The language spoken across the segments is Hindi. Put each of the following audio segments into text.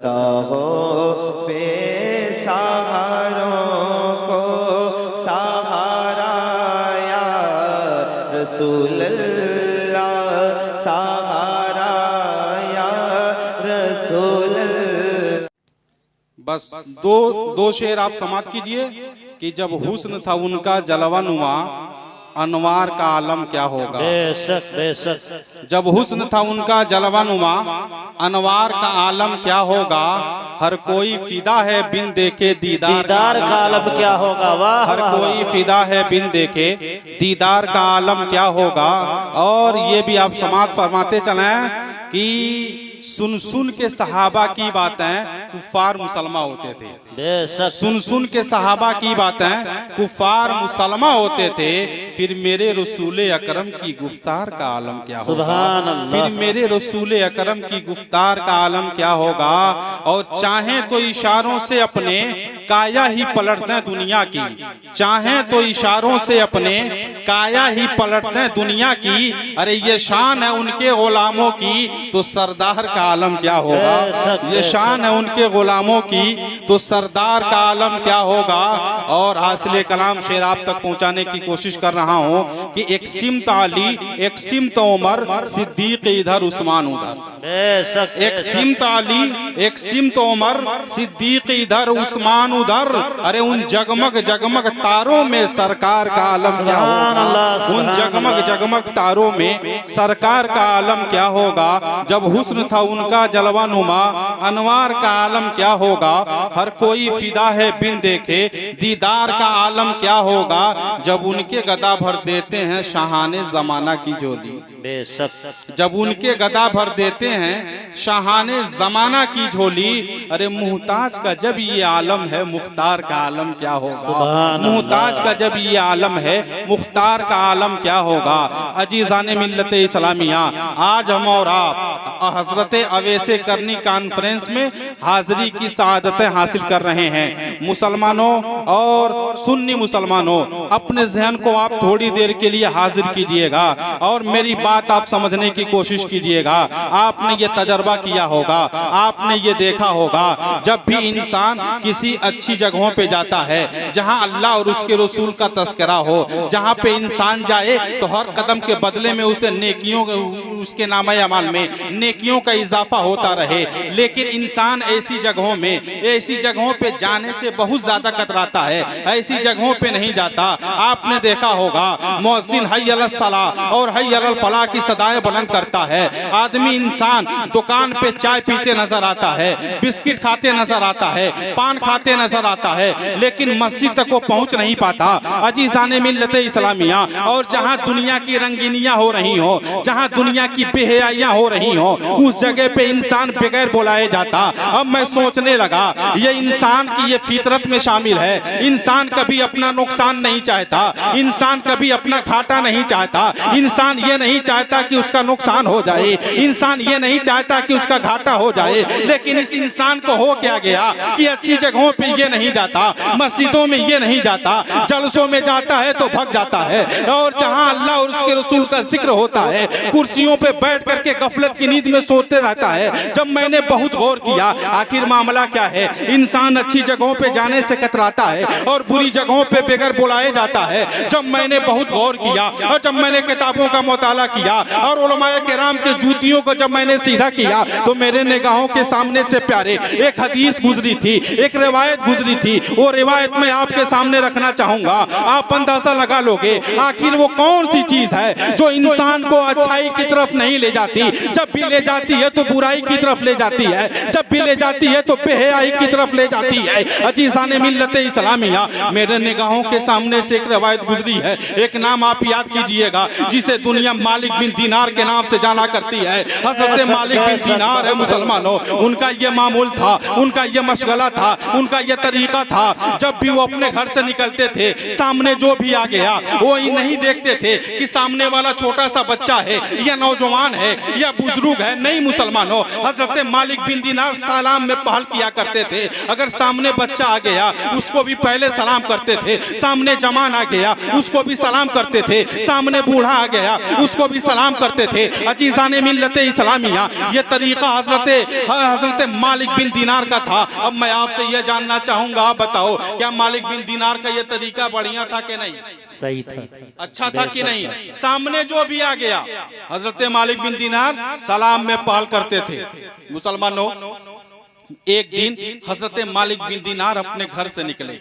ता हो बेसहारों को सहारा या रसूल अल्लाह, सहारा या रसूल अल्लाह। बस दो शेर आप समाप्त कीजिए कि जब हुस्न था उनका जलवा नुमा, अनवार का आलम क्या होगा। बेशक बेशक। जब हुस्न था उनका जलवा नुमा, अनवार का आलम क्या होगा। हर कोई फिदा है बिन देखे दीदार का आलम क्या होगा। वाह। हर कोई फिदा है बिन देखे दीदार का आलम क्या होगा। और ये भी आप समाप्त फरमाते चलें कि सुन सुन के सहाबा की बातें कुफार मुसलमान होते थे। बेशक। सुन सुन के सहाबा की बातें कुफार मुसलमान होते थे। फिर मेरे रसूल अकरम की गुफ्तार का आलम क्या होगा। सुभान अल्लाह। फिर मेरे रसूल अकरम की गुफ्तार का आलम क्या होगा। और चाहें तो इशारों से अपने काया ही पलट दें दुनिया की, चाहें तो इशारों से अपने काया ही पलट दें दुनिया की। अरे ये शान है उनके गुलामों की तो सरदार का आलम क्या होगा। ये शान है उनके गुलामों की तो सरदार का आलम क्या होगा। और हासिल कलाम शेर आप तक पहुंचाने की कोशिश कर रहा हूं कि एक सिमत अली, एक सिमत उमर, सिद्दीक इधर, उस्मान उधर। बेशक। एक सिमत अली, एक सिमत उमर, सिद्दीक इधर, उस्मान उधर। अरे उन जगमग जगमग तारों में सरकार का आलम क्या होगा। उन जगमग जगमग तारों में सरकार का आलम क्या होगा। जब हुस्न था उनका जलवा नुमा, अनवार का आलम क्या होगा। हर कोई फिदा है बिन देखे दीदार का आलम क्या होगा। जब उनके गदा भर देते हैं शाहाने जमाना की झोली। बेशक। जब उनके गदा भर देते हैं शाहाने जमाना की झोली। अरे मुहताज का जब ये आलम है मुख्तार का आलम क्या होगा। मुहताज का जब ये आलम है मुख्तार का आलम क्या होगा। अजीज़ाने मिल्लत इस्लामिया, आज हम और आप हजरत अवैसे करनी कॉन्फ्रेंस में हाजिरी की सआदतें हासिल कर रहे हैं। मुसलमानों और सुन्नी मुसलमानों, अपने जहन को आप थोड़ी देर के लिए हाजिर कीजिएगा और मेरी बात आप समझने की कोशिश कीजिएगा। आपने ये तजर्बा किया होगा, आपने ये देखा होगा, जब भी इंसान किसी अच्छी जगहों पे जाता है जहां अल्लाह और उसके रसूल का तस्करा हो, जहां पे इंसान जाए तो हर कदम के बदले में उसे नेकियों, उसके नामे अमाल में नेकियों का इजाफा होता रहे। लेकिन इंसान ऐसी जगहों पे जाने से बहुत ज्यादा कतराता है, ऐसी जगहों पे नहीं जाता। आपने देखा होगा मुअज्जिन हय्य अलस सलाह और हय्य अलल फलाह की सदाएं बुलंद करता है। आदमी इंसान दुकान पे चाय पीते नजर आता है, बिस्किट खाते नजर आता है, पान खाते नजर आता है, लेकिन मस्जिद तक वो पहुंच नहीं पाता। अजीज़ाने मिल्लत इस्लामिया, और जहां दुनिया की रंगीनियां हो रही हो, जहां दुनिया की बेहयाइयां हो रही हो, उस जगह पे इंसान बगैर बुलाए जाता। अब मैं सोचने लगा ये इंसान की ये फितरत में शामिल है। इंसान कभी अपना नुकसान नहीं चाहता, इंसान कभी अपना घाटा नहीं चाहता, इंसान ये नहीं चाहता कि उसका नुकसान हो जाए, इंसान ये नहीं चाहता कि उसका घाटा हो जाए। लेकिन इस इंसान को हो क्या गया कि अच्छी जगहों पे ये नहीं जाता, मस्जिदों में ये नहीं जाता, जलसों में जाता है तो भग जाता है। और जहां अल्लाह और उसके रसूल का जिक्र होता है कुर्सियों पे बैठ करके गफलत की नींद में सोते रहता है। जब मैंने बहुत गौर किया आखिर मामला क्या है, इंसान अच्छी जगहों पे जाने से कतराता है और बुरी जगहों पे बगैर बुलाए जाता है। जब मैंने बहुत गौर किया और जब मैंने किताबों का मुताला किया और उलमाए किराम के जूतियों को जब मैंने सीधा किया तो मेरे निगाहों के सामने से प्यारे एक हदीस गुजरी थी, एक रिवायत गुजरी थी। वो रिवायत मैं आपके सामने रखना चाहूंगा, आप अंदाजा लगा लोगे आखिर वो कौन सी चीज है जो इंसान को अच्छाई की तरफ नहीं ले जाती। जब भी ले जाती है तो बुराई की तरफ ले जाती है, जब भी ले जाती है तो बेहयाई की तरफ ले जाती है। अजीज़ाने मिल्लत इस्लामिया, मेरे निगाहों के सामने से एक रिवायत गुजरी है। एक नाम आप याद कीजिएगा जिसे दुनिया मालिक बिन दीनार के नाम से जाना करती है। हज़रत मालिक बिन दीनार है मुसलमानों, उनका ये मामूल था, उनका ये मशगला था, उनका ये तरीका था। जब भी वो अपने घर से निकलते थे सामने जो भी आ गया वो ही नहीं देखते थे कि सामने वाला छोटा सा बच्चा है या नौजवान है या बुजुर्ग है। नहीं मुसलमानों, हज़रत मालिक बिन दीनार सलाम में पहल किया करते थे। अगर सामने बच्चा आ गया उसको भी पहले सलाम करते थे, सामने जवान आ गया उसको भी सलाम करते थे, सामने बूढ़ा आ गया उसको भी सलाम करते थे। अजीज़ाने मिल्लत इस्लामिया, इस्लामिया, ये तरीका हजरत मालिक बिन दीनार का था। अब मैं आपसे यह जानना चाहूंगा, आप बताओ क्या मालिक बिन दीनार का यह तरीका बढ़िया था कि नहीं? सही था, अच्छा था कि नहीं? सामने जो भी आ गया, हजरत मालिक बिन दीनार सलाम में पहल करते थे। मुसलमानों, एक दिन हजरत मालिक बिन दीनार अपने घर से निकले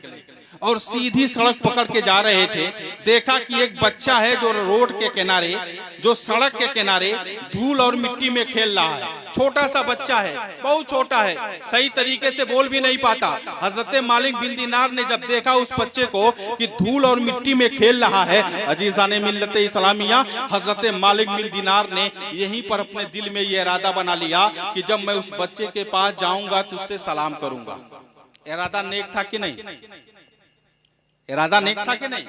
और सीधी सड़क पकड़ के जा रहे थे। देखा कि एक बच्चा है जो रोड के किनारे, जो सड़क के किनारे धूल और मिट्टी में खेल रहा है। छोटा सा बच्चा है, बहुत छोटा है, सही तरीके से बोल भी नहीं पाता। हजरत मालिक बिन दीनार ने जब देखा उस बच्चे को कि धूल और मिट्टी में खेल रहा है, अजीज़ाने मिल्लत इस्लामिया, हजरत मालिक बिन दीनार ने यहीं पर अपने दिल में ये इरादा बना लिया कि जब मैं उस बच्चे के पास जाऊंगा तो उससे सलाम करूंगा। इरादा नेक था कि नहीं? इरादा नेक था कि नहीं?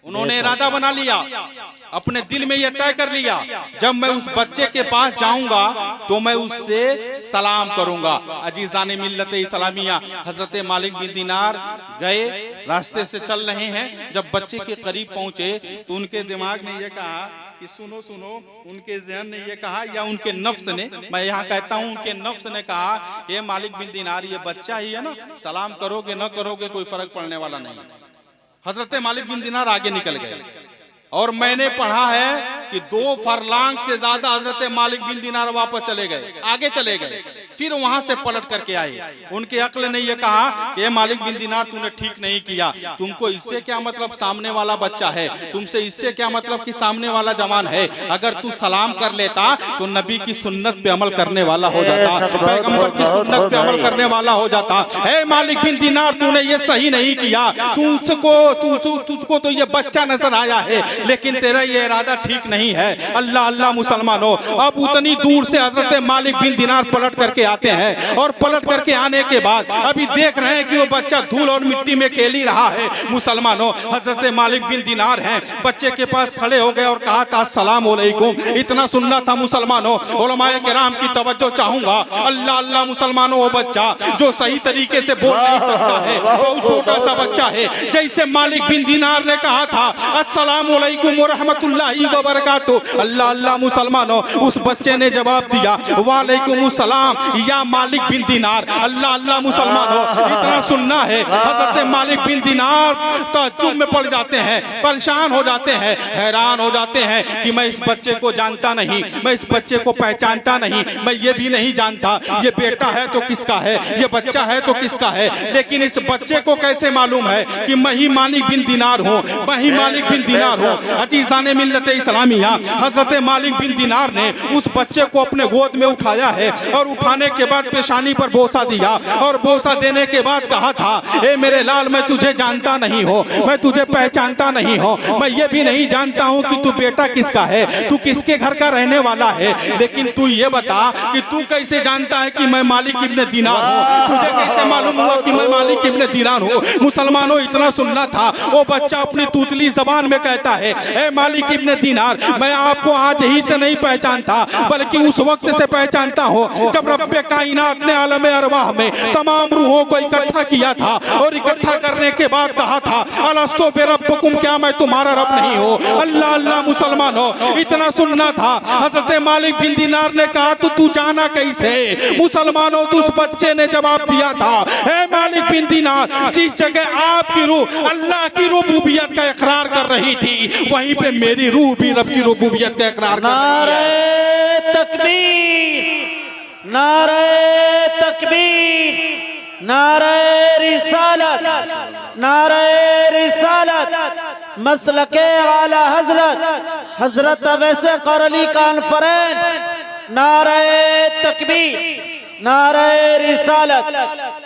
उन्होंने इरादा बना लिया, अपने दिल में यह तय कर लिया, जब मैं उस बच्चे के पास जाऊंगा तो मैं उससे सलाम करूंगा। अजीज़ाने मिल्लत इस्लामिया, हजरत मालिक बिन दीनार गए, रास्ते से चल रहे हैं। जब बच्चे के करीब पहुंचे तो उनके दिमाग ने यह कहा कि सुनो सुनो, उनके ज़हन ने यह कहा, या उनके नफ्स ने, मैं यहाँ कहता हूँ उनके नफ्स ने कहा, ये मालिक बिन दीनार ये बच्चा ही है ना, सलाम करोगे न करोगे कोई फर्क पड़ने वाला नहीं। हजरत मालिक बिन दीनार आगे निकल गए और मैंने पढ़ा है कि 2 फरलांग से ज्यादा हजरत मालिक बिन दीनार वापस चले गए, आगे चले गए, फिर वहां से पलट करके आए। उनके अक्ल ने यह कहा कि मालिक बिन दीनार तूने ठीक नहीं किया, तुमको इससे क्या मतलब, सामने वाला बच्चा है, तुमसे इससे क्या मतलब कि सामने वाला जवान है। अगर तू सलाम कर लेता तो नबी की सुन्नत पे अमल करने वाला हो जाता, पैगंबर की सुन्नत पे अमल करने वाला हो जाता। ए मालिक बिन दीनार, तूने ये सही नहीं किया, तुझको तो ये बच्चा नजर आया है, लेकिन तेरा ये इरादा ठीक नहीं है। अल्लाह अल्लाह मुसलमानों, अब उतनी दूर से हजरत मालिक बिन दीनार पलट करके आते हैं और पलट करके आने के बाद अभी देख रहे हैं कि वो बच्चा धूल और मिट्टी में खेल ही रहा है। मुसलमानों, हजरत मालिक बिन दीनार हैं, बच्चे के पास खड़े हो गए और कहा था अस्सलाम वालेकुम। इतना सुनना था मुसलमानों, उलमाए किराम की तवज्जो चाहूंगा। अल्लाह अल्लाह मुसलमानों, वो बच्चा जो सही तरीके से बोल नहीं सकता है, बहुत छोटा सा बच्चा है, जैसे मालिक बिन दीनार ने कहा था अस्सलाम वालेकुम व रहमतुल्लाहि व बरकातुहू, अल्लाह अल्लाह मुसलमानों, उस बच्चे ने जवाब दिया वालेकुम सलाम या मालिक बिन दीनार। अल्लाह अल्लाह मुसलमानों, इतना सुनना है, हजरत मालिक बिन दीनार ताज्जुब में पड़ जाते हैं, परेशान हो जाते हैं, हैरान हो जाते हैं कि मैं इस बच्चे को जानता नहीं, मैं इस बच्चे को पहचानता नहीं, मैं ये भी नहीं जानता ये बेटा है तो किसका है, ये बच्चा है तो किसका है, लेकिन इस बच्चे को कैसे मालूम है कि मैं ही मालिक बिन दीनार हूँ, मैं ही मालिक बिन दीनार हूँ। अजीज़ाने मिल्लत इस्लामिया, हजरत मालिक बिन दीनार ने उस बच्चे को अपने गोद में उठाया है और उठाने के बाद पेशानी पर बोसा दिया और बोसा देने के बाद कहा था, ए मेरे लाल, मैं तुझे जानता नहीं हो, मैं तुझे पहचानता नहीं हो, मैं ये भी नहीं जानता हूँ कि तू बेटा किसका है, तू किसके घर का रहने वाला है, लेकिन तू ये बता कि तू कैसे जानता है कि मैं मालिक इब्ने दीनार हूँ, तुझे कैसे मालूम हुआ कि मैं मालिक इब्ने दीनार हूँ। मुसलमानों, इतना सुनना था, वो बच्चा अपनी तूतली जबान में कहता है, ए मालिक इब्ने दीनार, मैं आपको आज ही से नहीं पहचानता, बल्कि उस वक्त से पहचानता हूँ जब रब्बे कायनात ने आलमे अरवाह में तमाम रूहों को इकट्ठा किया था और इकट्ठा करने के बाद कहा था अलस्तु बिरब्बिकुम, क्या मैं तुम्हारा रब नहीं हूँ। अल्लाह अल्लाह मुसलमानों, इतना सुनना था, हजरत मालिक बिन दीनार ने कहा तो तू जाना कैसे। मुसलमानों, तो उस बच्चे ने जवाब दिया था, ए मालिक बिन दीनार, जिस जगह आपकी रूह अल्लाह की रुबूबियत का इकरार कर रही थी, वहीं पे मेरी रूह भी रब की रुबूबियत का इकरार कर रही है। नारे तकबीर, नारे तकबीर, नारे रिसालत, नारे रिसालत, मसलके आला हजरत हजरत अवैसे करली कॉन्फ्रेंस, नारे तकबीर, नारे रिसालत।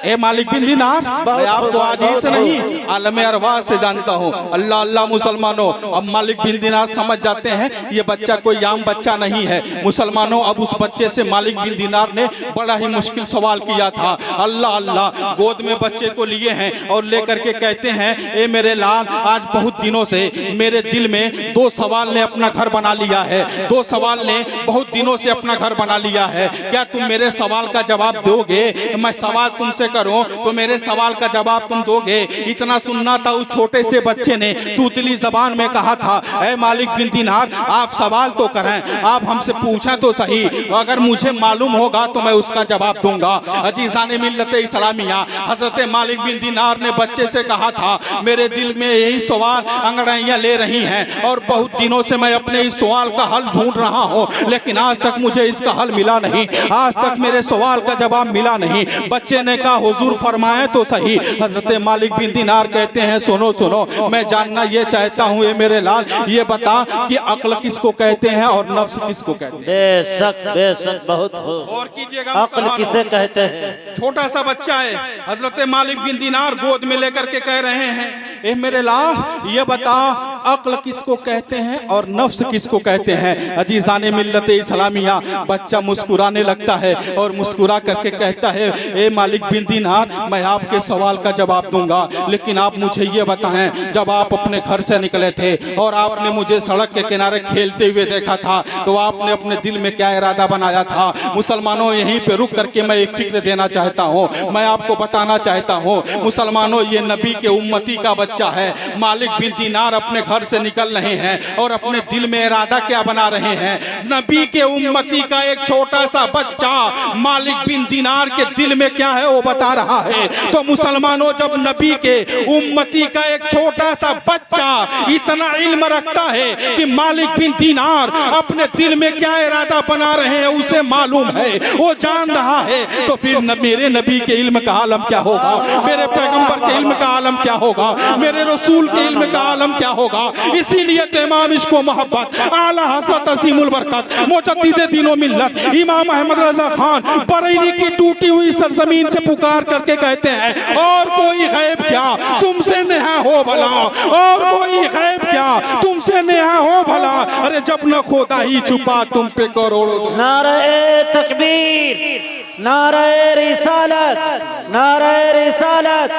ए मालिक बिन दीनार, मैं आपको आज ही से नहीं आलमे अरवाह से जानता हूँ। अल्लाह अल्लाह मुसलमानों, अब मालिक बिन दीनार समझ जाते हैं ये बच्चा कोई आम बच्चा नहीं है। मुसलमानों, अब उस बच्चे से मालिक बिन दीनार ने बड़ा ही मुश्किल सवाल किया था। अल्लाह अल्लाह, गोद में बच्चे को लिए हैं और लेकर के कहते हैं, ए मेरे लाल, आज बहुत दिनों से मेरे दिल में 2 सवाल ने अपना घर बना लिया है, 2 सवाल ने बहुत दिनों से अपना घर बना लिया है, क्या तुम मेरे सवाल का जवाब दोगे। मैं सवाल तुमसे करूं तो मेरे सवाल का जवाब तुम दोगे। इतना सुनना था उस छोटे से बच्चे ने तूतली जबान में कहा था, ऐ मालिक बिन दीनार आप सवाल तो करें, आप हमसे पूछें तो सही, अगर मुझे मालूम होगा तो मैं उसका जवाब दूंगा। अजीज़ान मिल्लत इस्लामिया, हजरत मालिक बिन दीनार ने बच्चे से कहा था, मेरे दिल में यही सवाल अंगड़ाइयां ले रही हैं और बहुत दिनों से मैं अपने इस सवाल का हल ढूंढ रहा हूं, लेकिन आज तक मुझे इसका हल मिला नहीं, आज तक मेरे सवाल का जवाब मिला नहीं। बच्चे ने कहा, हुजूर फरमाएं तो सही। हजरत मालिक बिन दीनार कहते हैं, सुनो सुनो, मैं जानना ये चाहता हूँ ए मेरे लाल, ये बता कि अक्ल किसको कहते हैं और नफ्स किसको कहते हैं? बेशक बहुत हो। और कीजिएगा, अक्ल किसे कहते हैं? छोटा सा बच्चा है, हजरत मालिक बिन दीनार गोद में लेकर के कह रहे हैं, ए मेरे लाल ये बता अक्ल किसको कहते हैं और नफ्स किसको कहते हैं? अजीज़ान मिल्लत इस्लामिया, बच्चा मुस्कुराने लगता है और मुस्कुरा करके कहता है, ए मालिक बिन दीनार मैं आपके सवाल का जवाब दूंगा, लेकिन आप मुझे ये बताएं, जब आप अपने घर से निकले थे और आपने मुझे सड़क के किनारे खेलते हुए देखा था तो आपने अपने दिल में क्या इरादा बनाया था? मुसलमानों यहीं पे रुक करके मैं एक फिक्र देना चाहता हूँ, मैं आपको बताना चाहता हूँ मुसलमानों, ये नबी के उम्मती का बच्चा है। मालिक बिन दीनार अपने घर से निकल रहे हैं और अपने दिल में इरादा क्या बना रहे हैं? नबी के उम्मती का एक छोटा सा बच्चा मालिक बिन दीनार के दिल में क्या है वो बता रहा है। तो मुसलमानों, जब नबी के उम्मती का एक छोटा सा बच्चा इतना इल्म रखता है कि मालिक बिन दीनार अपने दिल में क्या इरादा बना रहे हैं उसे मालूम है, वो जान रहा है, तो फिर मेरे नबी के इल्म का आलम क्या होगा, मेरे पैगंबर के इल्म का आलम क्या होगा, मेरे रसूल के इल्म का आलम क्या होगा। इसीलिए तमाम इसको मोहब्बत आला हज़रत अज़ीमुल बरकत मुजद्दिद दीनो मिल्लत इमाम अहमद रज़ा खान बरेली की टूटी हुई सरजमीन से पुकार करके कहते हैं, और कोई गैब क्या तुमसे नेहा हो भला, और कोई गैब क्या तुमसे नेहा हो भला, अरे जब न खुदा ही छुपा तुम पे करोड़ों। नारे तकबीर, नारे रिसालत, नारे रिसालत,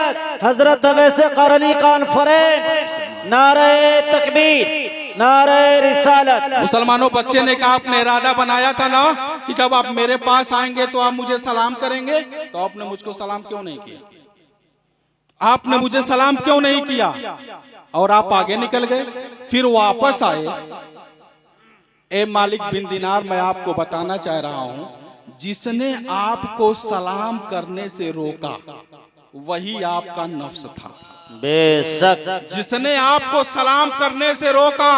हजरत वैसे करनी कॉन्फ्रेंस, नारे तकबीर, नारे रिसालत। मुसलमानों, बच्चे ने कहा आपने इरादा बनाया था ना कि जब आप मेरे पास आएंगे तो आप मुझे सलाम करेंगे, तो आपने मुझको सलाम क्यों नहीं किया? आपने मुझे सलाम क्यों नहीं किया? और आप आगे निकल गए, फिर वापस आए। ए मालिक बिन दीनार, मैं आपको बताना चाह रहा हूं, जिसने आपको सलाम करने से रोका वही आपका नफ्स था। बेशक जिसने आपको सलाम करने से रोका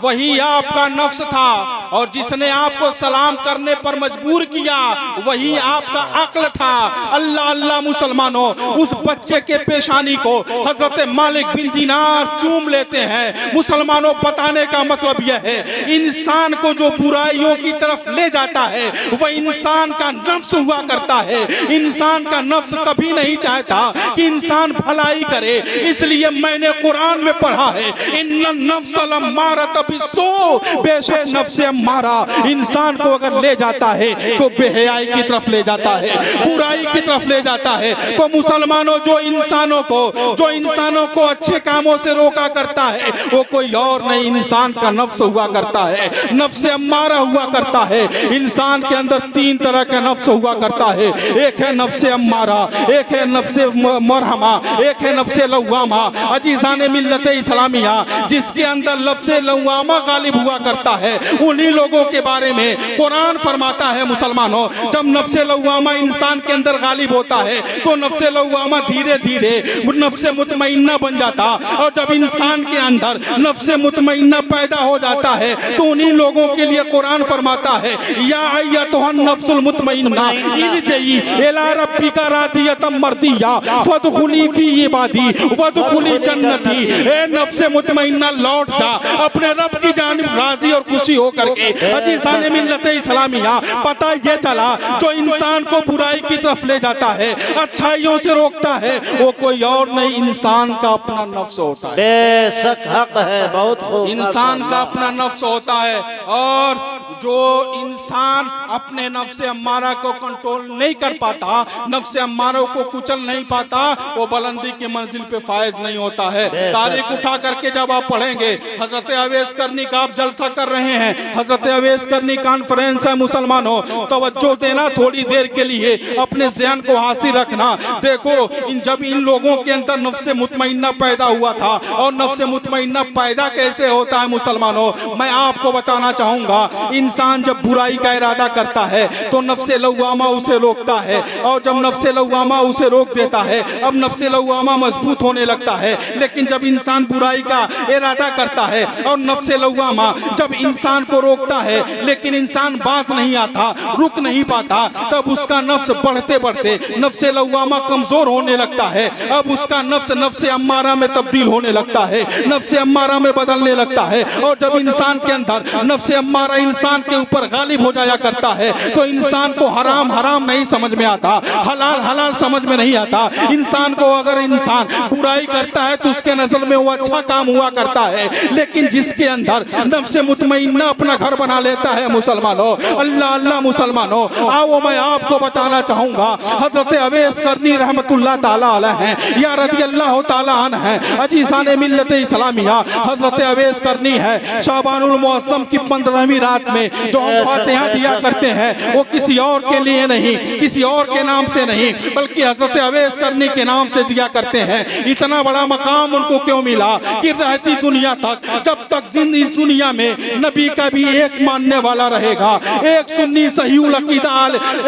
वही आपका नफ्स था, और जिसने आपको सलाम करने पर मजबूर किया वही आपका अक्ल था। अल्लाह अल्लाह मुसलमानों, उस बच्चे के पेशानी को हजरत मालिक बिन दीनार चूम लेते हैं। मुसलमानों, बताने का मतलब यह है, इंसान को जो बुराइयों की तरफ ले जाता है वह इंसान का नफ्स हुआ करता है। इंसान का नफ्स कभी नहीं चाहता कि इंसान भलाई करे, इसलिए मैंने कुरान में पढ़ा है, इन्नन नफ्स लम्मारत बिस्सू, बेशक नफ्स अम्मारा इंसान को अगर ले जाता है तो बेहयाई की तरफ ले जाता है, बुराई की तरफ ले जाता है। तो मुसलमानों, जो इंसानों को अच्छे कामों से रोका करता है वो कोई और नहीं, इंसान का नफ्स हुआ करता है, नफ्स अम्मारा हुआ करता है। इंसान के अंदर तीन तरह का नफ्स हुआ करता है, एक है नफ्स अम्मारा, एक है नफ्स मरहमा, एक है नफ्स लव्वामा। अजीज़ान मिल्लत इस्लामिया, जिसके अंदर लफ्ज़ लव्वामा गालिब हुआ करता है, उन्हीं लोगों के बारे में कुरान फरमाता है मुसलमानों, जब नफ्स लव्वामा इंसान के अंदर गालिब होता है तो नफ्स लव्वामा धीरे धीरे नफ्स मुतमइन्ना बन जाता, और जब इंसान के अंदर नफ्स मुतमइन्ना पैदा हो जाता है तो उन्हीं लोगों के लिए कुरान फरमाता है, या अय्यतुहन नफ्सुल मुतमइन्ना इरजई इला रब्बिका रादियतम मर्दिया फदखुली फी इबादी वदखुली जन्नती। ए नफ्स मुतमइन्ना, लौट जा अपने रब की जानिब राजी और खुशी होकर के। अजीज़ान मिल्लत इस्लामिया, पता ये चला, जो इंसान को बुराई की तरफ ले जाता है, अच्छाइयों से रोकता है, वो कोई और नहीं, इंसान का अपना नफ्स होता है। बेशक हक है, बहुत खूब, इंसान का अपना नफ्स होता है। और जो इंसान अपने नफ्स अम्मारा को कंट्रोल नहीं कर पाता, नफ्स अम्मारा को कुचल नहीं पाता, वो बुलंदी की मंजिल पे फायज नहीं होता है। तारीख उठा करके जब आप पढ़ेंगे, हजरत अवैस करनी का आप जलसा कर रहे हैं, हजरत अवैस करनी कॉन्फ्रेंस है। मुसलमानों, तवज्जो देना थोड़ी देर के लिए, अपने ज़हन को हासिल रखना। देखो जब इन लोगों के अंदर नफ्स मुतमइन्ना पैदा हुआ था, और नफ्स मुतमइन्ना पैदा कैसे होता है मुसलमानों, मैं आपको बताना चाहूंगा। इंसान जब बुराई का इरादा करता है तो नफ्स लव्वामा उसे रोकता है, और जब नफ्स लव्वामा उसे रोक देता है, अब नफ्स लव्वामा मजबूत होने लगता है। लेकिन जब इंसान बुराई का इरादा करता है और नफ्स लव्वामा जब इंसान को रोकता है, लेकिन इंसान बाज नहीं आता, रुक नहीं पाता, तब उसका नफ्स बढ़ते बढ़ते नफ्स लव्वामा कमजोर होने लगता है। अब उसका नफ्स अम्मारा में तब्दील होने लगता है, नफ्स अम्मारा में बदलने लगता है। और जब इंसान के अंदर नफ्स अम्मारा इंसान के ऊपर गालिब हो जाया करता है, तो इंसान को हराम हराम नहीं समझ में आता, हलाल हलाल समझ में नहीं आता। इंसान को अगर इंसान बुराई करता है तो उसके नजर में वो अच्छा काम हुआ करता है, लेकिन जिसके अंदर नफ्स मुतमइन्ना अपना घर बना लेता है मुसलमानों, अल्लाह अल्लाह मुसलमानों, आओ मैं आपको बताना चाहूंगा। हजरत अवैस करनी रहमतुल्लाह ताला अलैह हैं, या रज़ियल्लाहु ताला अन्हु हैं, अजीज़ाने मिल्लत इस्लामिया। हजरत अवैस करनी है शाबानुल मुअज़्ज़म की 15वीं रात में जो हम फातिहा दिया करते हैं, वो किसी और के लिए नहीं, किसी और के नाम से नहीं, बल्कि हजरत अवैस करनी के नाम से दिया करते हैं। इतना बड़ा मकाम उनको क्यों मिला कि रहती दुनिया तक, जब तक इस दुनिया में नबी का भी एक मानने वाला रहेगा, एक सुन्नी सहीउल अकीदा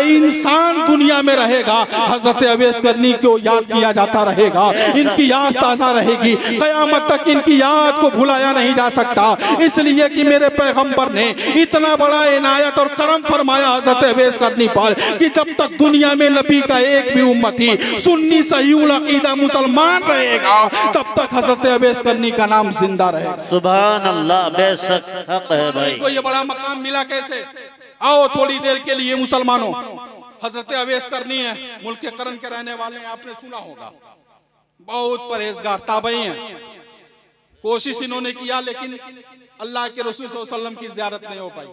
इंसान दुनिया में रहेगा, हजरत अवैस करनी को याद किया जाता रहेगा, इनकी याद ताज़ा रहेगी, क़यामत तक इनकी याद को भुलाया नहीं जा सकता। इसलिए कि मेरे पैगंबर ने इतना बड़ा इनायत और करम फरमाया हजरत अवैस करनी पर, कि जब तक दुनिया में नबी का एक भी उम्मती सुन्नी सहीउल अकीदा मुसलमान रहेगा, तब तक हजरत अवैस करनी का नाम जिंदा रहेगा। सुभान अल्लाह, बेशक हक है भाई। तो ये बड़ा मकाम मिला कैसे? आओ थोड़ी देर के लिए मुसलमानों, हजरत अवैस करनी है, मुल्क करन के रहने वाले हैं, आपने सुना होगा, बहुत परहेजगार ताबई हैं। कोशिश इन्होंने किया, लेकिन अल्लाह के रसूल सल्लल्लाहु अलैहि वसल्लम की ज़ियारत नहीं हो पाई,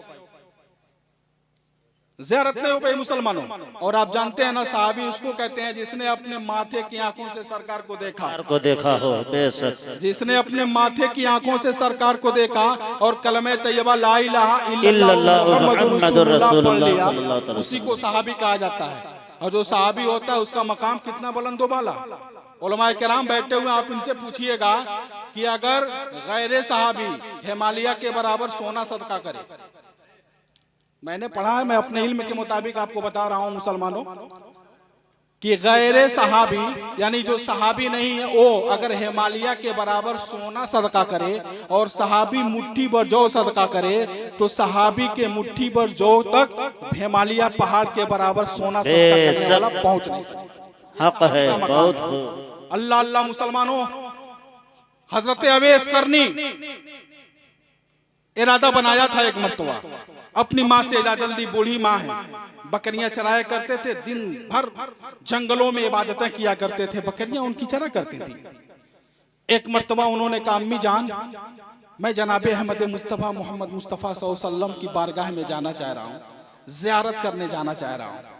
ज़ियारत नहीं हो पाई मुसलमानों। और आप जानते हैं ना, सहाबी उसको कहते हैं जिसने अपने माथे की आंखों से सरकार को देखा हो, बेशक जिसने अपने माथे की आंखों से सरकार को देखा और कलमे तैयबा ला इलाहा इल्लल्लाह मुहम्मदुर रसूलुल्लाह पढ़ लिया, उसी को सहाबी कहा जाता है। और जो सहाबी होता है उसका मकाम कितना बुलंद वाला। उलमाए किराम बैठे हुए, आप इनसे पूछिएगा कि अगर गैर सहाबी हिमालय के बराबर सोना सदका करे, मैंने पढ़ा है, मैं अपने इल्म के मुताबिक आपको बता रहा हूं मुसलमानों, कि गैर सहाबी यानी जो सहाबी नहीं है, वो अगर हिमालय के बराबर सोना सदका करे और सहाबी मुट्ठी भर जौ सदका करे, तो सहाबी के मुट्ठी भर जौ तक हिमालय पहाड़ के बराबर सोना सदका करने वाला पहुंच नहीं सकता। हक है, बहुत अल्लाह अल्लाह मुसलमानों, हजरत अवैस करनी इरादा बनाया था एक मर्तबा, अपनी माँ से, जल्दी बूढ़ी माँ है, बकरियां चराया करते थे, दिन भर जंगलों में इबादतें किया करते थे, बकरियां उनकी चरा करती थी। एक मर्तबा उन्होंने कहा, अम्मी जान, मैं जनाबे अहमद मुस्तफ़ा मोहम्मद मुस्तफ़ा सल्लल्लाहु अलैहि वसल्लम की बारगाह में जाना चाह रहा हूँ, ज़ियारत करने जाना चाह रहा हूँ।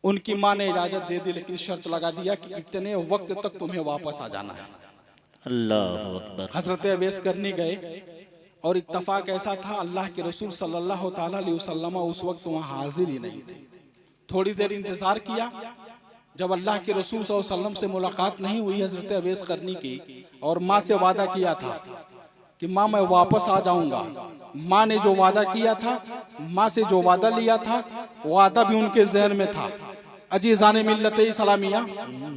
उनकी माँ ने इजाजत दे दी, लेकिन शर्त लगा दिया कि इतने वक्त तक तुम्हें वापस आ जाना है। अल्लाह अकबर। हजरत अवैस करनी गए, और इत्तफाक ऐसा था, अल्लाह के रसूल सल्लल्लाहु ताला अलैहि वसल्लम उस वक्त वहाँ हाजिर ही नहीं थे। थोड़ी देर इंतजार किया, जब अल्लाह के रसूल सल्लल्लाहु अलैहि वसल्लम से मुलाकात नहीं हुई हजरत अवैस करनी की, और माँ से वादा किया था कि माँ मैं वापस आ जाऊंगा। माँ ने जो वादा किया था, माँ से जो वादा लिया था, वादा भी उनके ज़हन में था। अजीज़ाने मिल्लत इस्लामिया,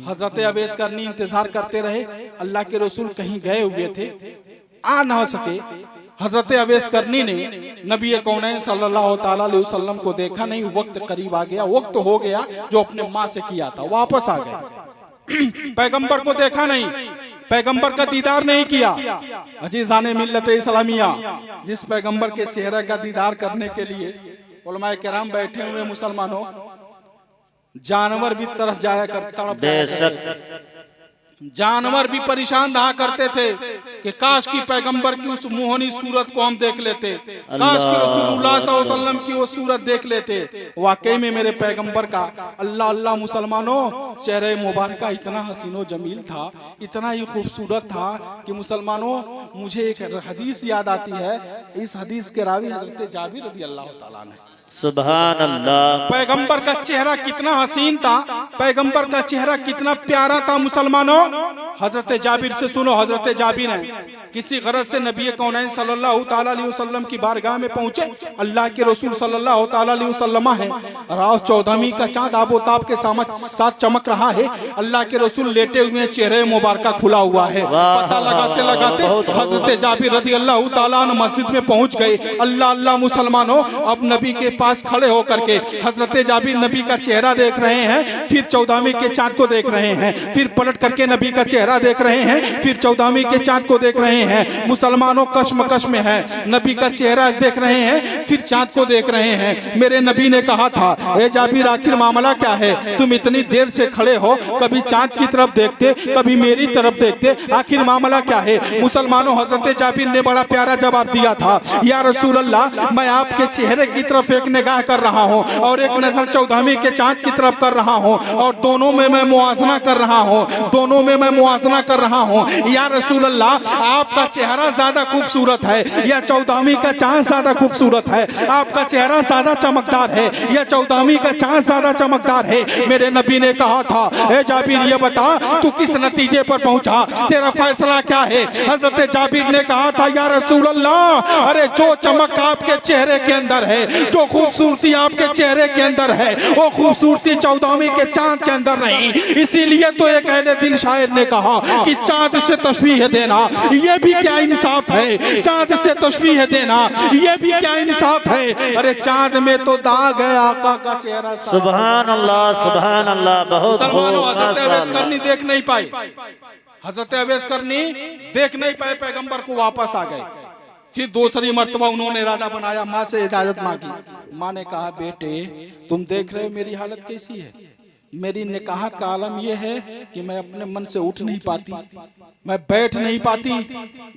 हजरत अवैस करनी इंतजार करते रहे, अल्लाह के रसूल कहीं गए हुए थे, आ ना सके। हजरत अवैस करनी ने नबी कौनैन सल्लल्लाहु ताला अलैहि वसल्लम को देखा नहीं, वक्त करीब आ गया, वक्त हो गया जो अपने माँ से किया था, वापस आ गए। पैगंबर को देखा नहीं, पैगंबर का दीदार नहीं किया। अजीज़ाने मिल्लत इस्लामिया, जिस पैगंबर के चेहरे का दीदार करने के लिए उलमाए किराम बैठे हुए मुसलमानों, जानवर भी तरस जाया करता, जानवर भी परेशान रहा करते थे कि काश की पैगंबर की उस मोहनी सूरत को हम देख लेते, काश की रसूलुल्लाह सल्लल्लाहु अलैहि वसल्लम की वो सूरत देख लेते। वाकई में मेरे पैगंबर का अल्लाह अल्लाह मुसलमानों चेहरे मुबारक इतना हसीनो जमील था, इतना ही खूबसूरत था कि मुसलमानों मुझे एक हदीस याद आती है। इस हदीस के रावी हजरत जाबिर रज़ी अल्लाह तआला ने, सुभान अल्लाह, पैगंबर का चेहरा कितना हसीन था, पैगंबर का चेहरा कितना प्यारा था। मुसलमानों हजरत जाबिर से सुनो, हजरत जाबिर हैं किसी गरज से नबी कौनैन सल्लल्लाहु ताला अलैहि वसल्लम की बारगाह में पहुंचे। अल्लाह के रसूल सल्लल्लाहु ताला अलैहि वसल्लम है, रात 14वीं का चांद आबोताब के साथ चमक रहा है। अल्लाह के रसूल लेटे हुए, चेहरे मुबारक खुला हुआ है। पता लगाते लगाते हजरत जाबिर रज़ी अल्लाह ताला अन्हु मस्जिद में पहुंच गए। अल्लाह अल्लाह मुसलमानों, अब नबी के पास खड़े होकर के हजरत जाबिर नबी का चेहरा देख रहे हैं, फिर 14वीं के चांद को देख रहे हैं, फिर पलट करके नबी का चेहरा देख रहे हैं, फिर 14वीं के चांद को देख रहे हैं। मुसलमानों कश्मकश में है, नबी का चेहरा देख रहे हैं, फिर चांद को देख रहे हैं। मेरे नबी ने कहा था, ए जाबिर आखिर मामला क्या है, तुम इतनी देर से खड़े हो, कभी चांद की तरफ देखते, कभी मेरी तरफ देखते, आखिर मामला क्या है। मुसलमानों हजरत जाबिर ने बड़ा प्यारा जवाब दिया था, या रसूल अल्लाह, मैं आपके चेहरे की तरफ एक निगाह कर रहा हूँ और एक नजर 14वीं के चांद की तरफ कर रहा हूँ, और दोनों में मैं मुआजना कर रहा हूँ, दोनों में मैं मुआजना कर रहा हूँ। या रसूल अल्लाह, आपका चेहरा ज्यादा खूबसूरत है या 14वीं का चांद ज्यादा खूबसूरत है, आपका चेहरा ज्यादा चमकदार है या 14वीं का चांद ज्यादा चमकदार है। मेरे नबी ने कहा था, ए जाबिर ये बता तू किस नतीजे पर पहुंचा, तेरा फैसला क्या है। हजरत जाबिर ने कहा था, या रसूल अल्लाह, अरे जो चमक आपके चेहरे के अंदर है, जो खूबसूरती आपके चेहरे के अंदर है, वो खूबसूरती 14वीं के चांद के अंदर नहीं। इसीलिए तो एक अहले दिल शायर ने कहा कि चांद से तशबीह देना ये भी क्या इंसाफ है, चांद से तशबीह देना ये भी क्या इंसाफ है। अरे चांद में तो दाग है, आका का चेहरा। सुभान अल्लाह, सुभान अल्लाह, बहुत मुसलमानों हजरत अवैस करनी देख नहीं पाए, हजरत अवैस करनी देख नहीं पाए, पैगंबर को वापस आ गए। फिर दूसरी मर्तबा उन्होंने इरादा बनाया, माँ से इजाजत मांगी। माँ ने कहा, बेटे तुम देख रहे हो मेरी हालत कैसी है, मेरी निकाहत का आलम यह है कि मैं अपने मन से उठ नहीं पाती, मैं बैठ नहीं पाती,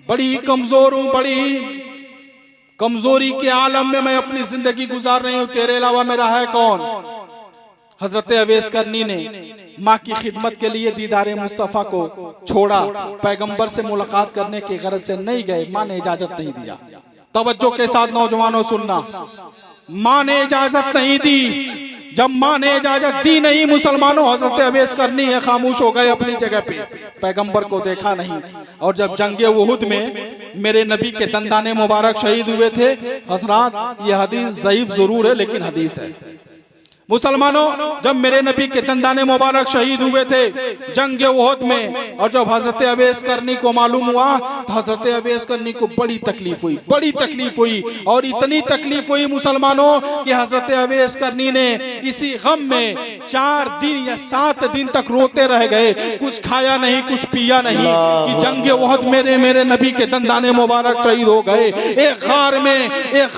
बड़ी कमजोर हूँ, बड़ी कमजोरी के आलम में मैं अपनी जिंदगी गुजार रही हूँ, तेरे अलावा मेरा है कौन। हजरत अवैस करनी ने माँ की खिदमत के लिए दीदारे मुस्तफ़ा को छोड़ा, पैगंबर से मुलाकात करने की गरज से नहीं गए, माँ ने इजाजत नहीं दिया। तवज्जो के साथ नौजवानों सुनना, माँ ने इजाजत नहीं दी। जब माँ ने इजाजत दी नहीं, मुसलमानों हजरत अवैस करनी है खामोश हो गए अपनी जगह पे, पैगंबर को देखा नहीं। और जब जंगे उहुद में मेरे नबी के दंदाने मुबारक शहीद हुए थे, हजरात ये हदीस ज़ईफ जरूर है लेकिन हदीस है। मुसलमानों जब मेरे नबी के दंदाने मुबारक शहीद हुए थे जंग उहद में, और जब हजरत अवैस करनी को मालूम हुआ तो हजरत अवैस करनी को बड़ी तकलीफ हुई, बड़ी तकलीफ हुई। और इतनी तकलीफ हुई मुसलमानों कि हजरत अवैस करनी ने इसी गम में 4 दिन या 7 दिन तक रोते रह गए, कुछ खाया नहीं, कुछ पिया नहीं, कि जंग उहद मेरे नबी के दंदाने मुबारक शहीद हो गए। एक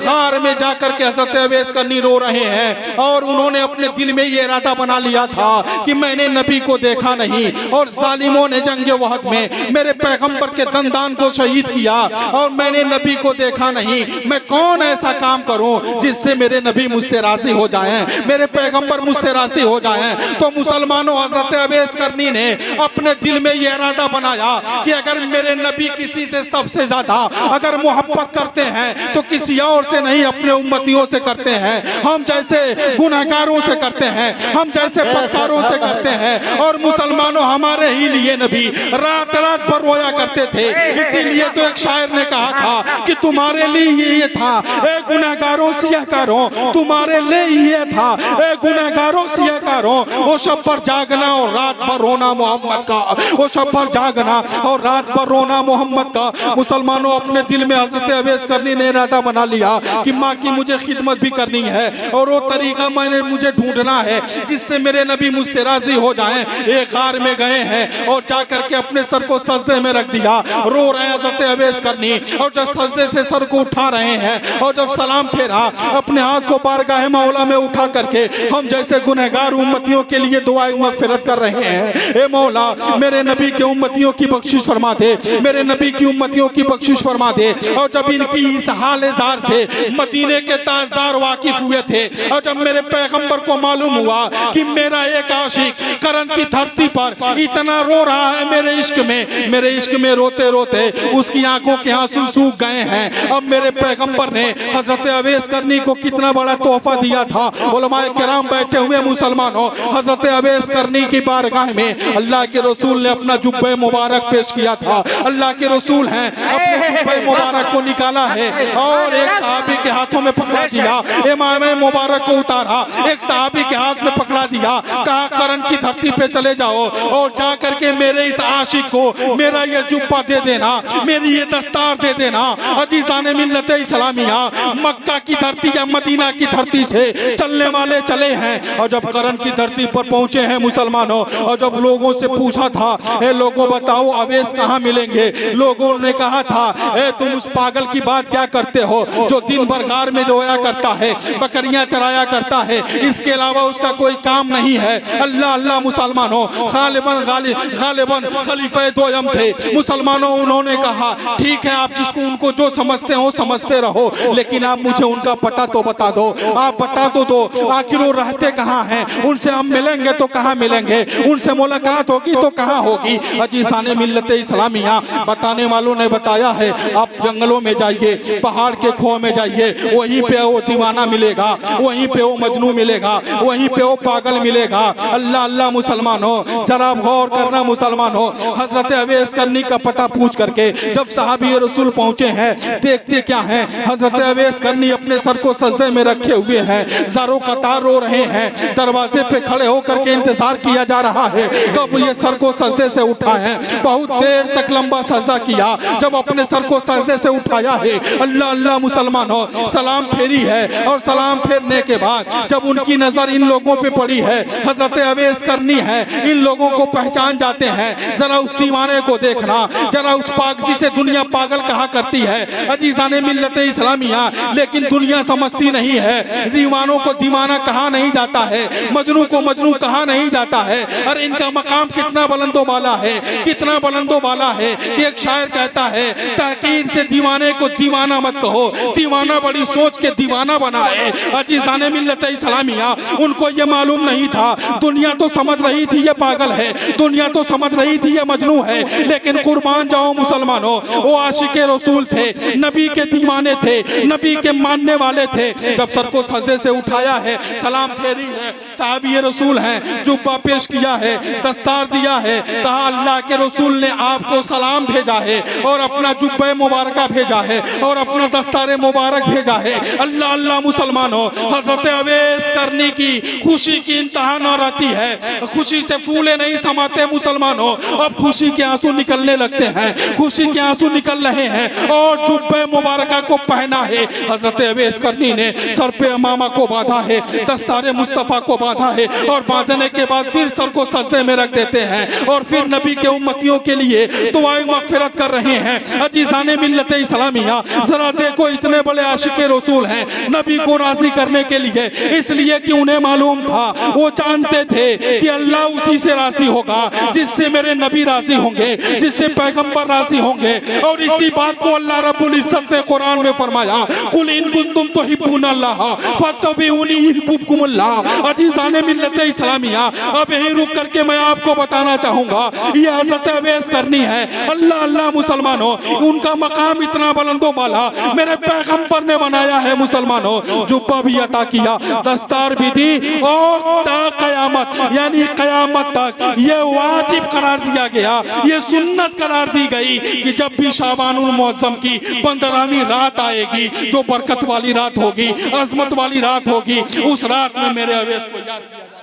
गार में जाकर के हजरत अवैस करनी रो रहे हैं, और उन्होंने अपने दिल में ये इरादा बना लिया था कि मैंने नबी को देखा नहीं, और जालिमों ने जंग उहद में मेरे पैगंबर के दंदान को शहीद किया, और मैंने नबी को देखा नहीं। मैं कौन ऐसा काम करूं जिससे मेरे नबी मुझसे राजी हो जाएं, मेरे पैगंबर मुझसे राजी हो जाएं। तो मुसलमानों हजरत अवैस करनी ने अपने दिल में ये इरादा बनाया कि अगर मेरे नबी किसी से सबसे ज्यादा अगर मोहब्बत करते हैं तो किसी और से नहीं, अपने उम्मतियों से करते हैं। हम जैसे गुनहगार से करते हैं, हम जैसे पत्थरों से करते हैं। और मुसलमानों हमारे ही लिए नबी रात रात भर रोया करते थे। इसीलिए तो एक शायर ने कहा था कि तुम्हारे लिए ये था ए गुनहगारों सियाकारों, तुम्हारे लिए ये था ए गुनहगारों सियाकारों, वो शब पर जागना और रात भर रोना मोहम्मद का, वो शब पर जागना और रात भर रोना मोहम्मद का। मुसलमानों अपने दिल में हजरत अवैस करनी ने इरादा बना लिया कि माँ की मुझे खिदमत भी करनी है, और वो तरीका मैंने मुझे ढूंढना है जिससे मेरे नबी मुझसे राजी हो जाएं। एक गार में गए हैं और जा करके अपने सर को सजदे में रख दिया, रो रहे हैं हज़रत अवैस करनी। और जब सजदे से सर को उठा रहे हैं और जब सलाम फेरा, अपने हाथ को बारगाह मौला में उठा करके हम जैसे गुनहगार उम्मतियों के लिए दुआए मग़फ़िरत कर रहे हैं। ए मौला, मेरे नबी के उम्मतियों की बख्शिश फरमा दे, मेरे नबी की उम्मतियों की बख्शिश फरमा दे। और जब इनकी इस हाल ज़ार से मदीने के ताजदार वाकिफ हुए थे और जब मेरे पैगंबर को मालूम हुआ कि मेरा एक आशिक करन की धरती पर इतना रो रहा है मेरे इश्क में रोते रोते उसकी आंखों के आंसू सूख गए हैं। अब मेरे पैगंबर ने हजरत अवैस करनी को कितना बड़ा तोहफा दिया था। उलमाए किराम बैठे हुए मुसलमानों, हजरत अवैस करनी की बारगाह में अल्लाह के रसूल ने अपना जुब्बे मुबारक पेश किया था। अल्लाह के रसूल हैं, अपने जुब्बे मुबारक को निकाला है और एक सहाबी के हाथों में पकड़ा दिया, इमाम मुबारक को उतारा, एक सहाबी के हाथ में पकड़ा दिया, कहा करन की धरती पे चले जाओ और जा करके मेरे इस आशिक को मेरा ये जुब्बा दे देना, मेरी ये दस्तार दे देना। अजीज़ाने मिल्लत इस्लामिया, मक्का की धरती या मदीना की धरती से चलने वाले चले हैं और जब करन की धरती पर पहुंचे हैं मुसलमानों, और जब लोगों से पूछा था, ए लोगों बताओ अवैस कहाँ मिलेंगे, लोगों ने कहा था, ए तुम उस पागल की बात क्या करते हो जो दिन भर गार में रोया करता है, बकरियां चराया करता है, इसके अलावा उसका कोई काम नहीं है। अल्लाह अल्लाह मुसलमानों, गालिबन खलीफे दोयम थे मुसलमानों। उन्होंने कहा ठीक है, आप जिसको उनको जो समझते हो समझते रहो, लेकिन आप मुझे उनका पता तो बता दो, आप बता तो दो आखिर वो रहते कहाँ हैं, उनसे हम मिलेंगे तो कहाँ मिलेंगे, उनसे मुलाकात होगी तो कहाँ होगी। अजीज़ाने मिल्लत इस्लामिया, बताने वालों ने बताया है आप जंगलों में जाइए, पहाड़ के खो में जाइए, वहीं पे वो दीवाना मिलेगा, वहीं पे वो मजनू मिलेगा, वहीं पे वो पागल मिलेगा। अल्लाह अल्लाह मुसलमानों, जरा गौर करना मुसलमानों, हजरत अवैस करनी का पता पूछ करके जब सहाबी रसूल पहुंचे हैं, देखते क्या हैं, हजरत अवैस करनी अपने सर को सजदे में रखे हुए हैं, ज़ारो कतार रो रहे हैं। दरवाजे पे खड़े होकर के इंतजार किया जा रहा है कब ये सर को सजदे से उठाएं। बहुत देर तक लंबा सजदा किया, जब अपने सर को सजदे से उठाया है, अल्लाह अल्लाह मुसलमानों, सलाम फेरी है और सलाम फेरने के बाद जब उनकी नजर इन लोगों पे पड़ी है, हजरत अवैस करनी है, इन लोगों को पहचान जाते हैं। जरा उस दीवाने को देखना, जरा उस पाक जिसे दुनिया पागल कहा करती है। अजीज़ाने मिल्लत इस्लामिया, लेकिन दुनिया समझती नहीं है, दीवानों को दीवाना कहा नहीं जाता है, मजनू को मजनू कहा नहीं जाता है। अरे इनका मकाम कितना बुलंदो बाला है, कितना बुलंदो बाला है। एक शायर कहता है, तहकीर से दीवाने को दीवाना मत कहो, दीवाना बड़ी सोच के दीवाना बनाए। अजीज़ाने मिल्लत इस्लामिया, उनको ये मालूम नहीं था, दुनिया तो समझ रही थी ये पागल है, दुनिया तो समझ रही थी ये मजनू है, लेकिन कुर्बान जाओ मुसलमानों, वो आशिके रसूल थे, नबी के दीवाने थे, नबी के मानने वाले थे। जब सर को सजदे से उठाया है, सलाम फेरी है, साहबी रसूल हैं, जुब्बा पेश किया है, दस्तार दिया है, कहा अल्लाह के रसूल ने आपको सलाम भेजा है और अपना जुब्बे मुबारका भेजा है और अपना दस्तार मुबारक भेजा है। अल्लाह अल्लाह मुसलमानों, हजरत अवैस करनी की खुशी की इंतहा न रहती है, खुशी से फूले नहीं समाते मुसलमानों, अब खुशी के आंसू निकलने लगते हैं, खुशी के आंसू निकल रहे हैं और जुब्बे मुबारका को पहना है। हजरत अवैस करनी ने सर पे अमामा को बांधा है, दस्तार मुस्तफ़ा को बांधा है और बांधने के बाद फिर सर को सजदे में रख देते हैं और फिर नबी के उम्मतियों के लिए दुआए मग़फ़िरत कर रहे हैं। अजीज़ाने मिल्लत इस्लामिया, जरा देखो इतने बड़े आशिके रसूल हैं, नबी को राज़ी करने के लिए, इसलिए कि उन्हें मालूम था, वो जानते थे कि अल्लाह उसी से राज़ी होगा जिससे मेरे नबी राज़ी होंगे, जिससे पैगंबर राज़ी होंगे। और इसी बात को अल्लाह रब्बुल इज्जत ने कुरान में फरमाया, कुल इन कुंतुम तुहिब्बूनल्लाह फत्तबिऊनी युहिब्बुकुमुल्लाह। अजीज़ाने मिल्लत इस्लामिया, अब यहीं रुक करके मैं आपको बताना चाहूँगा, ये हज़रत अवैस करनी है। अल्लाह अल्लाह मुसलमानों, उनका मकाम इतना बुलंदो बाला मेरे पैगंबर ने बनाया है मुसलमानों। जुब्बा भी अता किया, दस्तार भी दी और ता क़यामत यानी क़यामत तक ये वाजिब करार दिया गया, ये सुन्नत करार दी गई कि जब भी शाबानुल मुअज़्ज़म की 15वीं रात आएगी, जो बरकत वाली रात होगी, अज़मत वाली रात होगी, उस रात में मेरे अवैस को याद किया जाता है।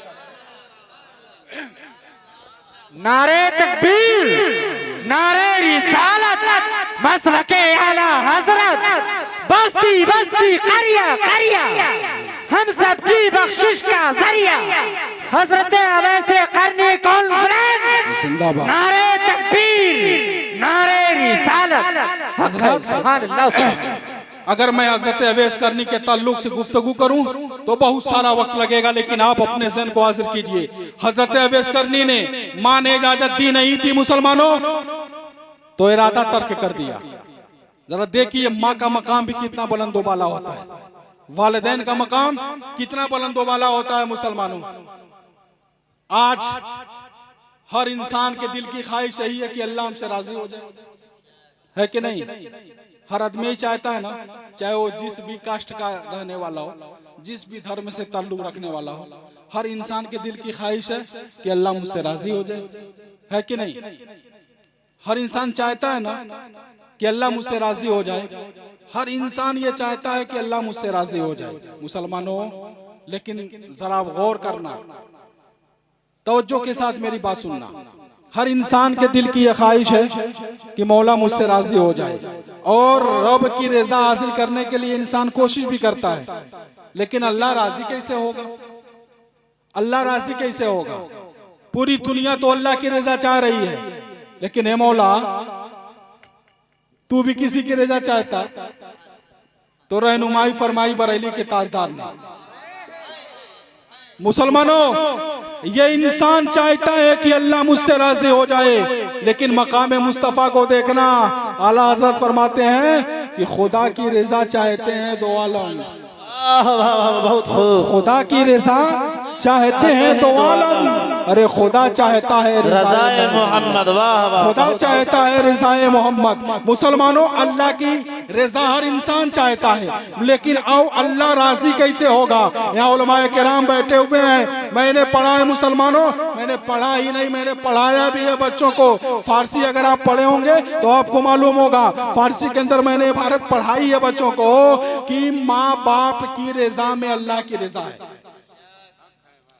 नारे तकबीर, नारे रिसालत, मसलके आला हज़रत, बस्ती बस्ती करिया करिया, हम सबकी बख्शिश का जरिया हजरत अवैसे करनी कॉन्फ्रेंस। जिंदाबाद। नारे तकबीर, नारे रिसालत। सुभान अल्लाह। अगर मैं हजरत अवैस करनी के ताल्लुक से गुफ्तगू करूं तो बहुत सारा वक्त लगेगा, लेकिन आप अपने ज़हन को हाजिर कीजिए। हजरत अवैस करनी ने मां ने इजाजत दी नहीं थी मुसलमानों, तो इरादा तर्क कर दिया। जरा देखिए माँ का मकाम भी कितना बुलंदोबाला होता है, वालिदैन का मकाम कितना बुलंदोबाला होता है मुसलमानों। आज हर इंसान के दिल की ख्वाहिश यही है कि अल्लाह हमसे राजी हो जाए, है कि नहीं? हर आदमी ही चाहता है ना, चाहे वो जिस भी कास्ट का रहने वाला हो, जिस भी धर्म से ताल्लुक रखने वाला हो, हर इंसान के दिल की ख्वाहिश है कि अल्लाह मुझसे राजी हो जाए, है कि नहीं? हर इंसान चाहता है ना कि अल्लाह मुझसे राजी हो जाए। हर इंसान ये चाहता है कि अल्लाह मुझसे राजी हो जाए मुसलमानों। लेकिन जरा गौर करना, तवज्जो के साथ मेरी बात सुनना। हर इंसान के दिल की यह ख्वाहिश है कि मौला मुझसे राजी हो जाए, और रब की रजा हासिल करने के लिए इंसान कोशिश भी करता है। लेकिन अल्लाह राजी कैसे होगा? अल्लाह राजी कैसे होगा? पूरी दुनिया तो अल्लाह की रजा चाह रही है, लेकिन हे मौला तू भी किसी की रजा चाहता तो रहनुमाई फरमाई बरेली के ताजदार ने। मुसलमानों, ये इंसान चाहता है कि अल्लाह मुझसे राजी हो जाए, लेकिन मकाम मुस्तफ़ा को देखना। आला हज़रत फरमाते हैं कि खुदा की रजा चाहते हैं दो आलम। बहुत खूब। खुदा की रजा चाहते हैं दो आलम। अरे खुदा चाहता है रज़ाए मोहम्मद। वाह वाह। खुदा चाहता है रज़ाए मोहम्मद। मुसलमानों, अल्लाह की रजा हर इंसान चाहता है, लेकिन आओ अल्लाह राजी कैसे होगा? यहाँ उलमाए किराम बैठे हुए हैं, मैंने पढ़ा है मुसलमानों, मैंने पढ़ा ही नहीं, मैंने पढ़ाया भी है बच्चों को। फारसी अगर आप पढ़े होंगे तो आपको मालूम होगा, फारसी के अंदर मैंने इबारत पढ़ाई है बच्चों को कि माँ बाप की रजा में अल्लाह की रजा है।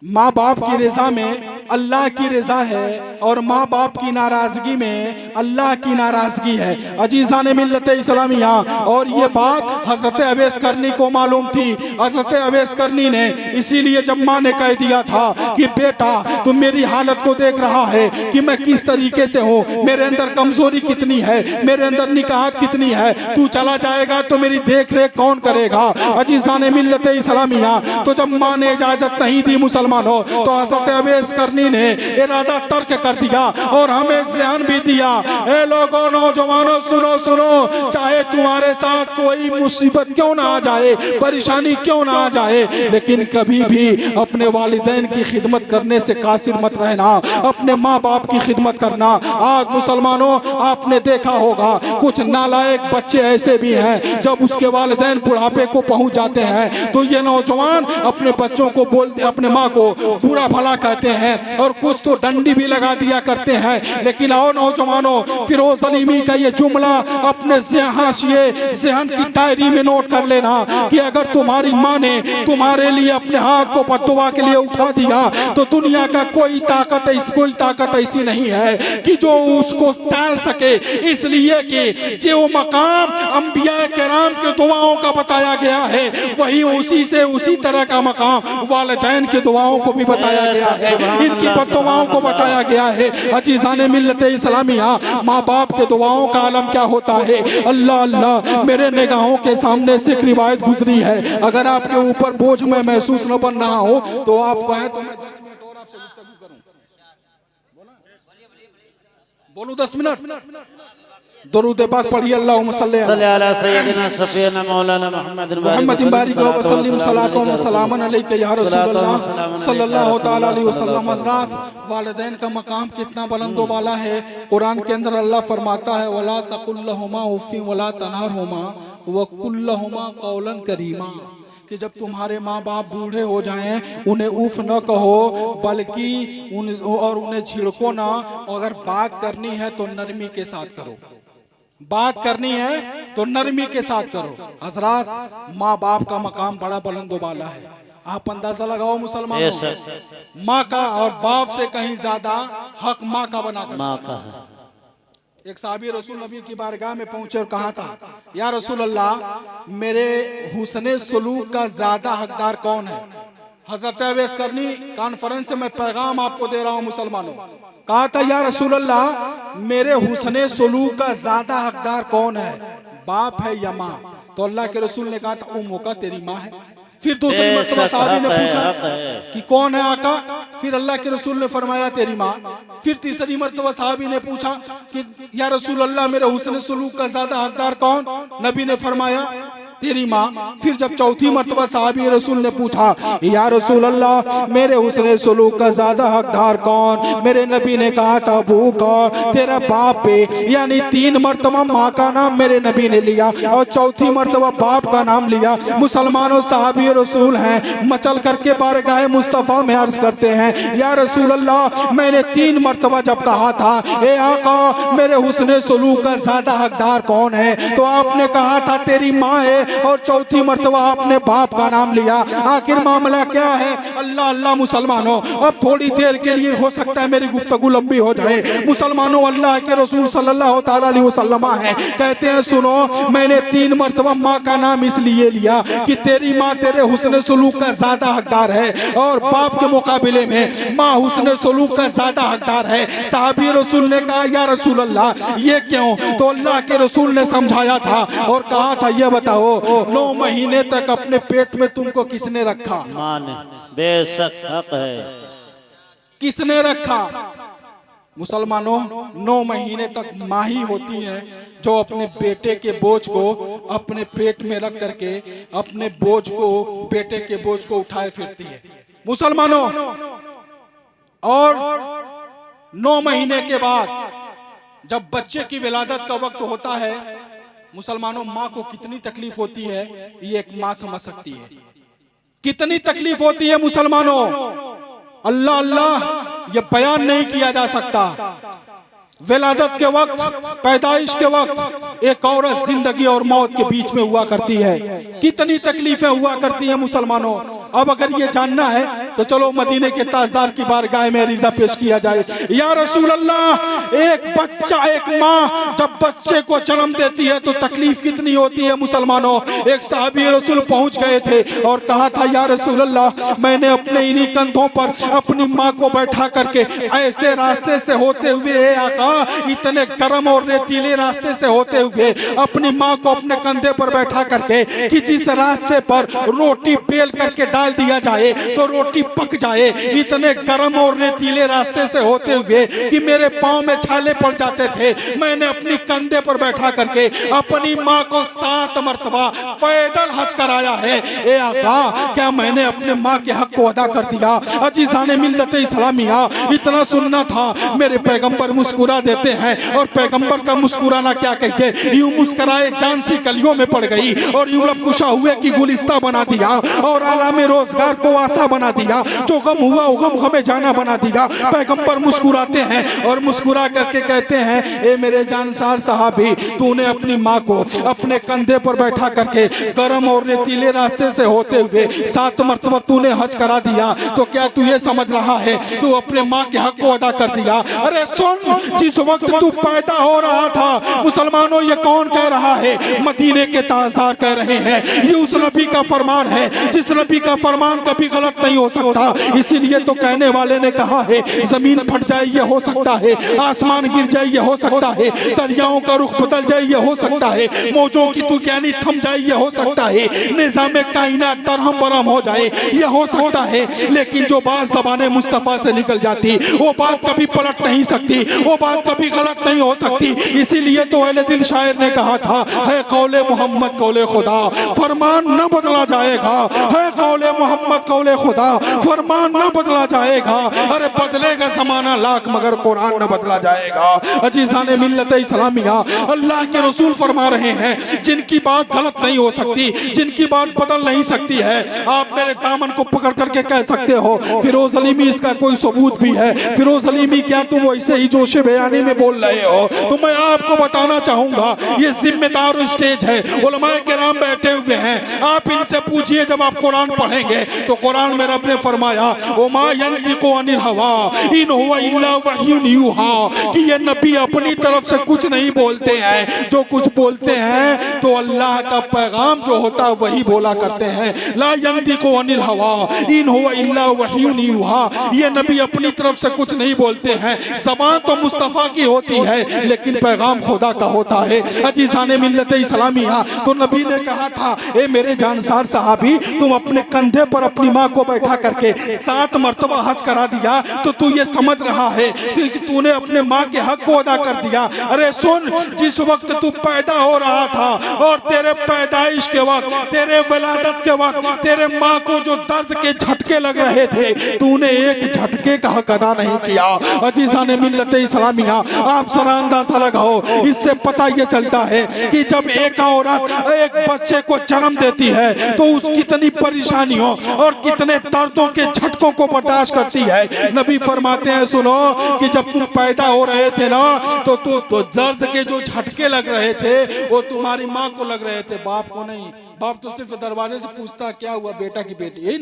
माँ बाप की रजा में अल्लाह की रजा है, और माँ बाप की नाराजगी में अल्लाह की नाराजगी है। अजीज़ान मिल्लत इस्लामिया, और ये बात हजरत अवैस करनी को मालूम थी। हजरत अवैस करनी ने इसीलिए जब माँ ने कह दिया था कि बेटा तुम मेरी हालत को देख रहा है कि मैं किस तरीके से हूँ, मेरे अंदर कमजोरी कितनी है, मेरे अंदर निकाहत कितनी है, तू चला जाएगा तो मेरी देख रेख कौन करेगा? अजीज़ान मिल्लत इस्लामिया, तो जब माँ ने इजाजत नहीं दी मुसलमान हो, तो हज़रत अवैस करनी ने इरादा तर्क कर दिया और हमें ज़हन भी दिया। ए लोगों, नौजवानों, सुनो सुनो, चाहे तुम्हारे साथ कोई मुसीबत क्यों ना आ जाए, परेशानी क्यों ना आ जाए, लेकिन कभी भी अपने वालिदैन की खिदमत करने से कासिर मत रहना, अपने माँ बाप की खिदमत करना। आज मुसलमानों, आपने देखा होगा कुछ नालायक बच्चे ऐसे भी हैं, जब उसके वालिदैन बुढ़ापे को पहुंच जाते हैं तो ये नौजवान अपने बच्चों को बोलते, अपने माँ को बुरा भला कहते हैं, और कुछ तो डंडी भी लगा दिया करते हैं। लेकिन आओ नौजवानों, फिरोज सलीमी का ये जुमला अपने ज़हन की डायरी में नोट कर लेना कि अगर तुम्हारी माँ ने तुम्हारे लिए अपने हाथ को बद्दुआ के लिए उठा दिया तो दुनिया का कोई ताकत ऐसी नहीं है कि जो उसको टाल सके। इसलिए कि जो मकाम अंबिया किराम के दुआओं का बताया गया है, वही उसी तरह का मकाम वालिदैन के दुआओं को भी बताया गया है, इनकी बद्दुआओं को बताया गया है। अजीज़ान मिल्लत इस्लामिया, माँ बाप के दुआओं का आलम क्या होता है? अल्लाह अल्लाह, मेरे निगाहों के सामने से एक रिवायत गुजरी है। अगर आपके ऊपर बोझ में महसूस न बन रहा हो तो आप कहें तो मैं 10 मिनट और आपसे गुफ्तगू करूं। बोलूं 10 मिनट? दरूद पाक पढ़िए, अल्लाहुम्मा सल्ली अला सय्यदिना सफीना मौलाना मुहम्मद बारिक व सल्लिम सलातो व सलामन अलैका या रसूलल्लाह सल्लल्लाहु तआला अलैहि वसल्लम। हज़रात, वालिदैन का मकाम कितना बुलंदो वाला है। कुरान के अंदर अल्लाह फरमाता है, वला तकुल लहुमा उफ़्फ़िन वला तनहरहुमा व कुल लहुमा कौलन करीमा, कि जब तुम्हारे माँ बाप बूढ़े हो जाएं उन्हें उफ न कहो, बल्कि उन्हें छिड़को ना। अगर बात करनी है तो नरमी के साथ करो, बात करनी है तो नरमी के साथ करो। हजरात, माँ बाप का मकाम बड़ा बुलंदो वाला है। आप अंदाजा लगाओ मुसलमानों, माँ का और बाप से कहीं ज्यादा हक माँ का बना कर, माँ का है। एक साहबी रसूल नबी की बारगाह में पहुंचे और कहा था, या रसूल अल्लाह, मेरे हुस्ने सलूक का ज्यादा हकदार कौन है? हजरत अवैस करनी कॉन्फ्रेंस से मैं पैगाम आपको दे रहा हूं मुसलमानों। कहा था, या रसूल अल्लाह, मेरे हुस्ने सलूक का ज्यादा हकदार कौन है, बाप है या माँ? तो अल्लाह के रसूल ने कहा था, उम्मो का, तेरी माँ है। फिर दूसरी मर्तबा साहबी ने पूछा कि कौन है आका? फिर अल्लाह के रसूल ने फरमाया, तेरी माँ। फिर तीसरी मर्तबा साहबी ने पूछा कि या रसूल अल्लाह, मेरे हुस्न सलूक का ज्यादा हकदार कौन? नबी ने फरमाया, तेरी माँ। फिर जब चौथी मर्तबा साहबी रसूल ने पूछा, या रसूल अल्लाह, मेरे हुस्न सलूक का ज्यादा हकदार कौन? मेरे नबी ने कहा था, अबू का, तेरा बाप पे। यानी 3 मर्तबा माँ का नाम मेरे नबी ने लिया और चौथी मर्तबा बाप का नाम लिया। मुसलमानों, साहबी रसूल हैं, मचल करके बारगाह मुस्तफ़ा में अर्ज करते हैं, या रसूल अल्लाह, मैंने 3 मर्तबा जब कहा था, ए आका, मेरे हुस्न सलूक का ज्यादा हकदार कौन है, तो आपने कहा था तेरी माँ है, और चौथी मर्तबा आपने बाप का नाम लिया। आखिर मामला क्या है? अल्लाह अल्लाह मुसलमानों, अब थोड़ी देर के लिए हो सकता है मेरी गुफ्तगू लंबी हो जाए। मुसलमानों, अल्लाह के रसूल सल्लल्लाहु ताला अलैहि वसल्लम है, कहते हैं, सुनो, मैंने 3 मर्तबा माँ का नाम इसलिए लिया कि तेरी माँ तेरे हुस्न सलूक का ज्यादा हकदार है, और बाप के मुकाबले में माँ हुस्न सलूक का ज्यादा हकदार है। साहबी रसूल ने कहा, या रसूल अल्लाह, ये क्यों? तो अल्लाह के रसूल ने समझाया था और कहा था, ये बताओ, 9 महीने तक अपने पेट में तुमको किसने रखा? माँ ने। बेशक हक है। किसने रखा? मुसलमानों, 9 महीने तक माँ ही होती है जो अपने बेटे के बोझ को अपने पेट में रख करके अपने बोझ को, बेटे के बोझ को उठाए फिरती है। मुसलमानों, और 9 महीने के बाद जब बच्चे की विलादत का वक्त होता है, मुसलमानों, माँ को कितनी तकलीफ होती है ये एक माँ समझ सकती है। कितनी तकलीफ होती है मुसलमानों, अल्लाह अल्लाह, ये बयान नहीं किया जा सकता। विलादत के वक्त, पैदाइश के वक्त एक औरत जिंदगी और मौत के बीच में हुआ करती है। कितनी तकलीफें हुआ करती हैं मुसलमानों। अब अगर ये जानना है तो चलो मदीने के ताजदार की बारगाह में अरीजा पेश किया जाए। या रसूल अल्लाह, एक बच्चा, एक माँ जब बच्चे को जन्म देती है तो तकलीफ कितनी होती है मुसलमानों। एक साहबी रसूल पहुंच गए थे और कहा था, या रसूल अल्लाह, मैंने अपने इन्हीं कंधों पर अपनी माँ को बैठा करके ऐसे रास्ते से होते हुए, आका, इतने गर्म और रेतीले रास्ते से होते हुए अपनी माँ को अपने कंधे पर बैठा करके कि जिस रास्ते पर रोटी बेल करके डाल दिया जाए तो रोटी पक जाए, इतने गर्म और रेतीले रास्ते से होते हुए कि मेरे पांव में छाले पड़ जाते थे, मैंने अपनी कंधे पर बैठा करके अपनी माँ को 7 मर्तबा पैदल हज कराया है। ए आका, क्या मैंने अपने माँ के हक को अदा कर दिया? अजीज़ाने मिल्लत इस्लामिया, इतना सुनना था। मेरे पैगंबर मुस्कुरा देते हैं और पैगंबर का मुस्कुराना क्या कहिए, यूं मुस्कुराए जान सी कलियों में पड़ गई और यूं लब कुशा हुए की गुलिस्ता बना दिया और आलामे रोजगार को आसा बना दिया, जो गम हुआ वो गम हमें जाना बना दिया। पैगंबर मुस्कुराते हैं और मुस्कुरा करके कहते हैं, ए मेरे जानसार साहबी, तूने अपनी माँ को अपने कंधे पर बैठा करके गर्म और रेतीले रास्ते से होते हुए 7 मर्तबा तूने हज करा दिया, तो क्या तू ये समझ रहा है तू अपने माँ के हक को अदा कर दिया? अरे सुन, जिस वक्त तू पैदा हो रहा था, मुसलमानों, ये कौन कह रहा है? मदीने के ताजदार कह रहे हैं। ये उस नबी का फरमान है जिस नबी का फरमान कभी गलत नहीं हो सकता। इसीलिए तो कहने वाले ने कहा है, जमीन फट जाए ये हो सकता है, आसमान गिर जाए ये हो सकता है, दरियाओं का रुख बदल जाए ये हो सकता है, मौजों की तूफानी थम जाए ये हो सकता है, निजामे कायनात दरहम बरहम हो जाए ये हो सकता है, लेकिन जो बात ज़बाने मुस्तफ़ा से निकल जाती वो बात कभी पलट नहीं सकती, वो बात कभी गलत नहीं हो सकती। इसीलिए तो अहले दिल शायर ने कहा था, है कौले मोहम्मद कौले खुदा, फरमान न बदला जाएगा। है कौले मोहम्मद कौले खुदा, फरमान न बदला जाएगा। अरे बदलेगा ज़माना लाख मगर कुरान न बदला जाएगा। अजीज़ाने मिल्लत इस्लामिया, अल्लाह के रसूल फरमा रहे हैं, जिनकी बात गलत नहीं हो सकती, जिनकी बात बदल नहीं सकती है, आप मेरे दामन को पकड़ करके कह सकते हो फिरोज अलीमी इसका कोई सबूत भी है, फिरोज अलीमी क्या तुम वैसे ही जोश बयानी में बोल रहे हो? तो मैं आपको बताना चाहूंगा, ये जिम्मेदार स्टेज है, उलमाए किराम बैठे हुए हैं, आप इनसे पूछिए जब आप कुरान पढ़े पढ़ेंगे तो कुरान में रब ने फरमाया वमा यंतिकु अनिल हवा इन हुवा इल्ला वह्युन यूहा, कि ये नबी अपनी तरफ से कुछ नहीं बोलते हैं, जो कुछ बोलते हैं तो अल्लाह का पैगाम जो होता है वही बोला करते हैं। ला यंतिकु अनिल हवा इन हुवा इल्ला वह्युन यूहा, ये नबी अपनी तरफ से कुछ नहीं बोलते हैं। ज़बान तो मुस्तफ़ा की होती है लेकिन पैगाम खुदा का होता है। अजीज़ाने मिल्लत इस्लामिया, तो नबी ने कहा था ए मेरे जानसार साहबी, तुम अपने कंधे पर अपनी माँ को बैठा करके 7 मरतबा हज करा दिया तो तू ये समझ रहा है कि तूने अपने माँ के हक को अदा कर दिया। अरे सुन, जिस वक्त तू पैदा हो रहा था और तेरे पैदाइश के वक्त, तेरे विलादत के वक्त तेरे माँ को जो दर्द के झटके लग रहे थे, तूने एक झटके का हक अदा नहीं किया। अजीज़ाने मिल्लत इस्लामिया, आप सरा अंदाज़ा लगाओ, इससे पता ये चलता है कि जब एक औरत एक बच्चे को जन्म देती है तो उस कितनी परेशानियों और कितने दर्दों के झटकों को बर्दाश्त करती है। नबी फरमाते हैं सुनो कि जब तुम पैदा हो रहे थे ना तो दर्द के जो झटके लग रहे थे वो तुम्हारी माँ को लग रहे थे, बाप को नहीं। बाप तो सिर्फ दरवाजे से पूछता क्या हुआ बेटा की बेटी, यही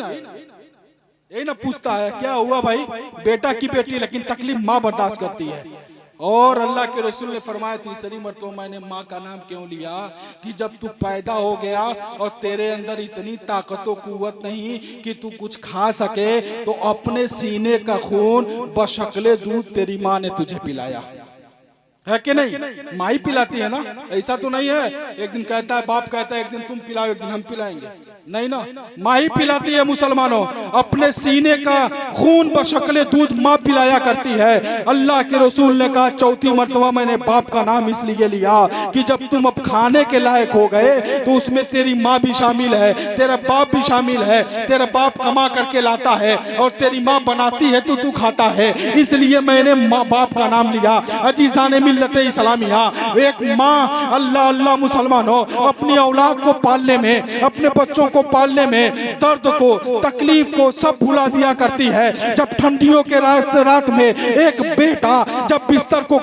ना पूछता है क्या हुआ भाई बेटा की बेटी, लेकिन तकलीफ माँ बर्दाश्त करती है। और अल्लाह के रसूल ने फरमाया तीसरी मरतबा मैंने माँ का नाम क्यों लिया कि जब तू पैदा हो गया और तेरे अंदर इतनी ताकत व कुव्वत नहीं कि तू कुछ खा सके, तो अपने सीने का खून बशक्ले दूध तेरी माँ ने तुझे पिलाया है कि नहीं? माँ ही पिलाती है ना, ऐसा तो नहीं है एक दिन कहता है बाप कहता है एक दिन तुम पिलाओ एक दिन हम पिलाएंगे, नहीं ना, माँ ही पिलाती है। मुसलमानों, अपने सीने का खून बशक्ले दूध माँ पिलाया करती है। अल्लाह के रसूल ने कहा चौथी मरतबा मैंने बाप का नाम इसलिए लिया कि जब तुम अब खाने के लायक हो गए तो उसमें तेरी माँ भी शामिल है, तेरा बाप भी शामिल है। तेरा बाप कमा करके लाता है और तेरी माँ बनाती है तो तू खाता है, इसलिए मैंने माँ बाप का नाम लिया। अजीज़ाने मिल्लत इस्लामिया, एक माँ अल्लाह अल्लाह मुसलमानों अपनी औलाद को पालने में, अपने बच्चों को पालने में दर्द को, तकलीफ को सब भुला दिया करती है। जब ठंडियों के रात में एक बेटा जब बिस्तर को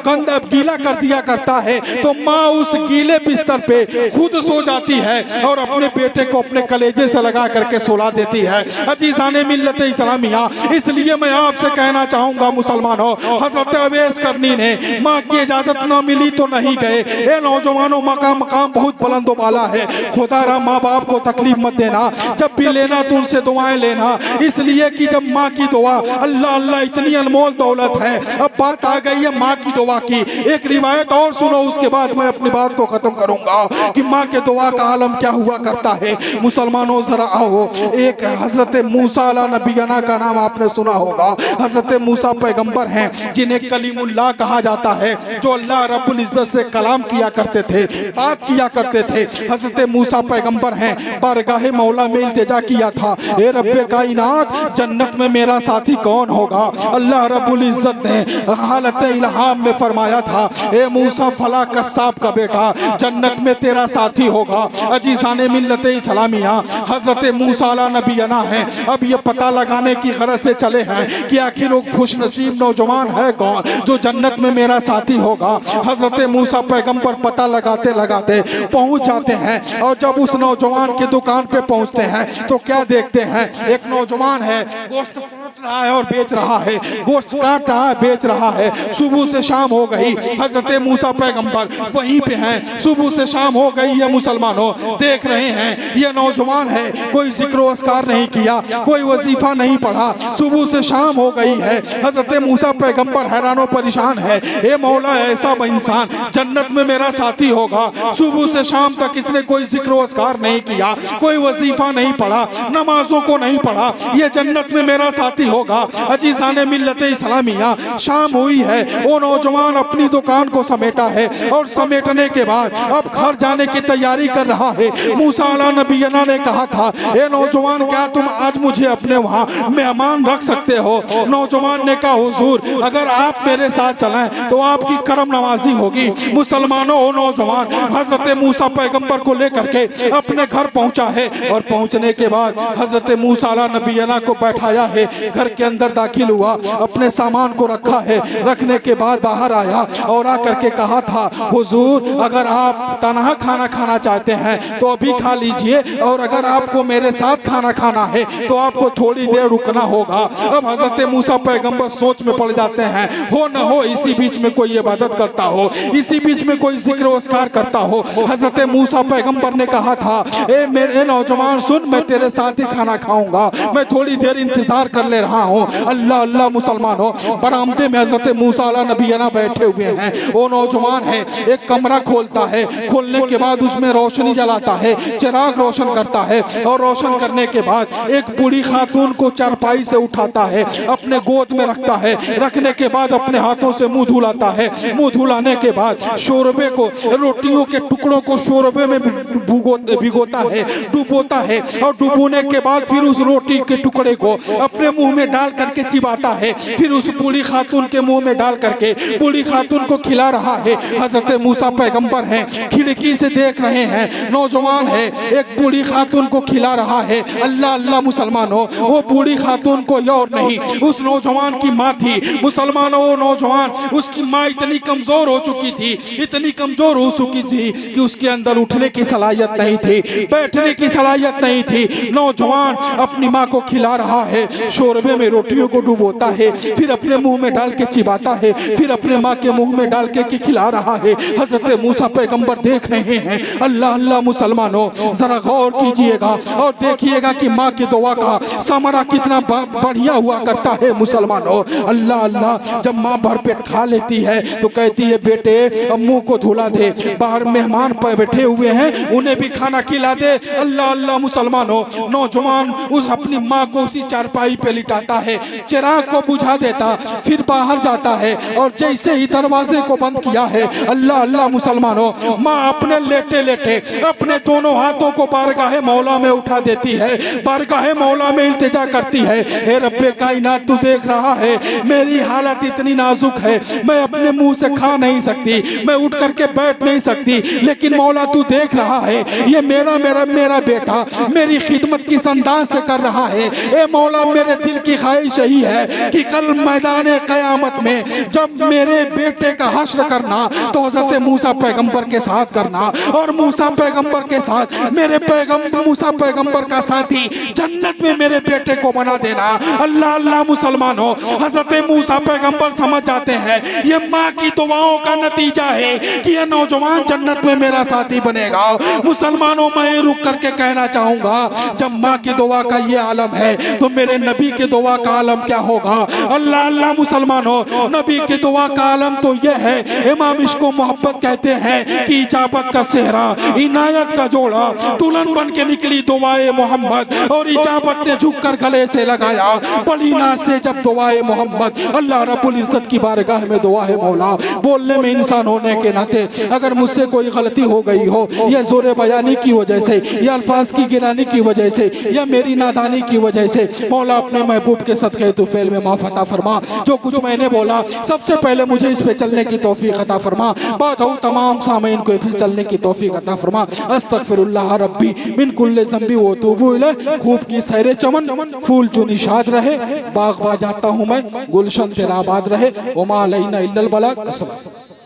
गीला कर दिया करता है तो माँ उस गीले बिस्तर पे खुद सो जाती है और अपने बेटे को अपने कलेजे से लगा करके सुला देती है। अजीज़ाने मिल्लत इस्लामिया, इसलिए मैं आपसे कहना चाहूंगा मुसलमानों, हजरत अवैस करनी ने माँ की इजाजत न मिली तो नहीं गए। ए नौजवानों, मकाम बहुत बुलंद वाला है। खुदा माँ बाप को तकलीफ मत देना, जब भी लेना तो उनसे दुआएं लेना, इसलिए कि जब माँ की दुआ अल्लाह अल्लाह इतनी अनमोल दौलत है। अब बात आ गई है माँ की दुआ की, एक रिवायत और सुनो उसके बाद मैं अपनी बात को खत्म करूंगा कि माँ के दुआ का आलम क्या हुआ करता है। मुसलमानों जरा आओ, एक हजरत मूसा अला नबीना का नाम आपने सुना होगा। हजरत मूसा पैगंबर हैं जिन्हें कलीमुल्लाह कहा जाता है, जो अल्लाह रब्बुल इज्जत से कलाम किया करते थे, बात किया करते थे। हजरत मूसा पैगंबर हैं, बारगाह मौला में इल्तिजा किया था, ए रब्बे कायनात जन्नत में मेरा साथी कौन होगा। अल्लाह रब्बुल इज्जत ने हालत इल्हाम में फरमाया था, ए मूसा फला कस्साब का बेटा जन्नत में तेरा साथी होगा। अजीज़ाने मिल्लत इस्लामिया, हजरत मूसा अला नबीना है। अब ये पता लगाने की गरज से चले हैं कि आखिर वो खुश नसीब नौजवान है कौन जो जन्नत में मेरा साथी होगा। हजरत मूसा पैगंबर पता लगाते लगाते पहुंच जाते हैं और जब उस नौजवान की दुकान पे पहुंचते हैं तो क्या देखते हैं, एक नौजवान है गोश्त काट रहा है और बेच रहा है, गोश्त काट रहा है बेच रहा है। सुबह से शाम हो गई, हजरत मूसा पैगंबर वहीं पे हैं। सुबह से शाम हो गई है, मुसलमानों देख रहे हैं ये नौजवान है, कोई जिक्र अस्कार नहीं किया, कोई वजीफा नहीं पढ़ा, सुबह से शाम हो गई है। हजरत मूसा पैगंबर हैरानो परेशान है, ए मौला ऐसा इंसान जन्नत में मेरा साथी होगा, सुबह से शाम तक इसने कोई जिक्र अस्कार नहीं किया, कोई वजीफा नहीं पढ़ा, नमाजों को नहीं पढ़ा, ये जन्नत में मेरा साथी होगा। अजीज़ाने मिल्लत इस्लामिया, शाम हुई है, वो नौजवान अपनी दुकान को समेटा है और समेटने के बाद अब घर जाने की तैयारी कर रहा है। मूसा अला नबीना ने कहा था, ए नौजवान क्या तुम आज मुझे अपने वहाँ मेहमान रख सकते हो। नौजवान ने कहा हुजूर अगर आप मेरे साथ चलें तो आपकी करम नवाजी होगी। मुसलमानों, वो नौजवान हजरत मूसा पैगंबर को लेकर के अपने घर पहुंचा है और पहुंचने के बाद हजरत मूसा अला नबीना को बैठाया है घर के अंदर दाखिल हुआ, अपने सामान को रखा है, रखने के बाद बाहर आया और आकर के कहा था, हुजूर अगर आप तन्हा खाना खाना चाहते हैं तो अभी खा लीजिए, और अगर आपको मेरे साथ खाना खाना है तो आपको थोड़ी देर रुकना होगा। अब हजरत मूसा पैगंबर सोच में पड़ जाते हैं, हो न हो इसी बीच में कोई इबादत करता हो, इसी बीच में कोई जिक्र वस्कार करता हो। हजरत मूसा पैगंबर ने कहा था, ए मेरे नौजवान सुन, मैं तेरे साथ ही खाना खाऊंगा, मैं थोड़ी देर इंतजार कर ले रहा हूँ। अल्लाह अल्लाह मुसलमानों, बरामदे में हजरत मूसा अला नबीना बैठे हुए हैं। वो नौजवान है, एक कमरा खोलता है, खोलने के बाद उसमें रोशनी जलाता है, चिराग रोशन करता है, और रोशन करने के बाद एक बूढ़ी खातून को चारपाई से उठाता है, अपने गोद में रखता है, रखने के बाद अपने हाथों से मुंह धुलाता है, मुंह धुलाने के बाद शोरबे को, रोटियों के टुकड़ों को शोरबे में भिगोता है, डुबोता है, और डुबोने के बाद फिर उस रोटी के टुकड़े को अपने मुंह में डाल करके चिबाता है, फिर उस बूढ़ी खातून के मुंह में डाल करके बूढ़ी खातून को खिला रहा है। हजरत मूसा पैगंबर हैं, खिड़की से देख रहे हैं, नौजवान है, एक बूढ़ी खातून को खिला रहा है। अल्लाह अल्लाह मुसलमानों, वो बूढ़ी खातून कोई और नहीं, उस नौजवान की माँ थी। मुसलमानों, वो नौजवान, उसकी माँ इतनी कमजोर हो चुकी थी, इतनी कमजोर हो चुकी थी कि उसके अंदर उठने की सलाहियत नहीं थी, बैठने की सलाहियत नहीं थी। नौजवान अपनी माँ को खिला रहा है, शोरबे में रोटियों को डुबोता है, फिर अपने मुंह में डाल के चिबाता है, फिर अपने माँ के मुंह में डाल के खिला रहा है। हजरत मूसा पैगंबर देख रहे हैं। अल्लाह अल्लाह मुसलमानों, जरा गौर कीजिएगा और देखिएगा कि माँ की दुआ का समरा कितना बढ़िया हुआ करता है। मुसलमानों, अल्लाह अल्लाह, जब माँ भर पेट खा लेती है तो कहती है, बेटे अब मुंह को धुला दे, बाहर मेहमान पर बैठे हुए हैं, उन्हें भी खाना खिला दे। अल्लाह अल्लाह मुसलमानों, नौजवान उस अपनी माँ को उसी चारपाई पे लिटाता है, चिराग को बुझा देता, फिर बाहर जाता है, और जैसे ही दरवाजे को बंद किया है, अल्लाह अल्लाह मुसलमानों, माँ अपने लेटे लेटे अपने दोनों हाथों को बारगाहे मौला में उठा देती है, बारगाहे मौला में इल्तिजा करती है, हे रब्बे कायनात तू देख रहा है, मेरी हालत इतनी नाजुक है, मैं अपने मुंह से खा नहीं सकती, मैं उठ करके बैठ नहीं सकती, लेकिन मौला तू देख रहा है, ये मेरा मेरा मेरा बेटा मेरी खिदमत किस अंदाज से कर रहा है। ए मौला, मेरे दिल की ख्वाहिश यही है कि कल मैदान क़यामत में जब मेरे बेटे का हश्र करना तो हज़रत मूसा पैगंबर के साथ करना, और मूसा पैगंबर के साथ मेरे पैगंबर मूसा पैगंबर का साथी जन्नत में मेरे बेटे को बना देना। अल्लाह अल्लाह मुसलमानों, हज़रत मूसा पैगंबर समझ जाते हैं ये माँ की दुआओं का नतीजा है कि ये नौजवान जन्नत में मेरा साथी बनेगा। मुसलमानों, मैं रुक करके कहना चाहूँगा, जब माँ की दुआ का ये आलम है तो मेरे नबी की दुआ का आलम क्या होगा। अल्लाह अल्लाह मुसलमानों, नबी की दुआ का आलम तो यह है, इमाम इसको मोहब्बत कहते हैं कि इजाबत का सेहरा, इनायत का जोड़ा, दुल्हन बन के निकली दुआए मोहम्मद, और इजाबत ने झुक कर गले से लगाया बड़ी नाज से जब दुआए मोहम्मद। अल्लाह रब्बुल इज्जत की बारगाह में दुआ है मौला, बोलने में इंसान होने के नाते अगर मुझसे कोई गलती हो गई हो, या जोर बयानी की वजह से, या अल्फाज की गिरानी की वजह से, या मेरी नादानी की वजह से, मौला अपने महबूब के सदक़े तुफ़ैल में माफ़ अता फरमा। जो कुछ मैंने बोला सबसे पहले मुझे इस पे चलने की तौफीक अता फरमा, बात हो तमाम सामीन को इस पे चलने की तौफीक अता फरमा। अस्तगफिरुल्लाह रब्बी मिन कुल्लि ज़ंबी व अतूबु इलैह। खूब की सैरे चमन, फूल जो निशाद रहे, बाग बा जाता हूँ मैं, गुलशन तेरा आबाद रहे, वमा अलैना इल्लल बलाग। अस्सलाम।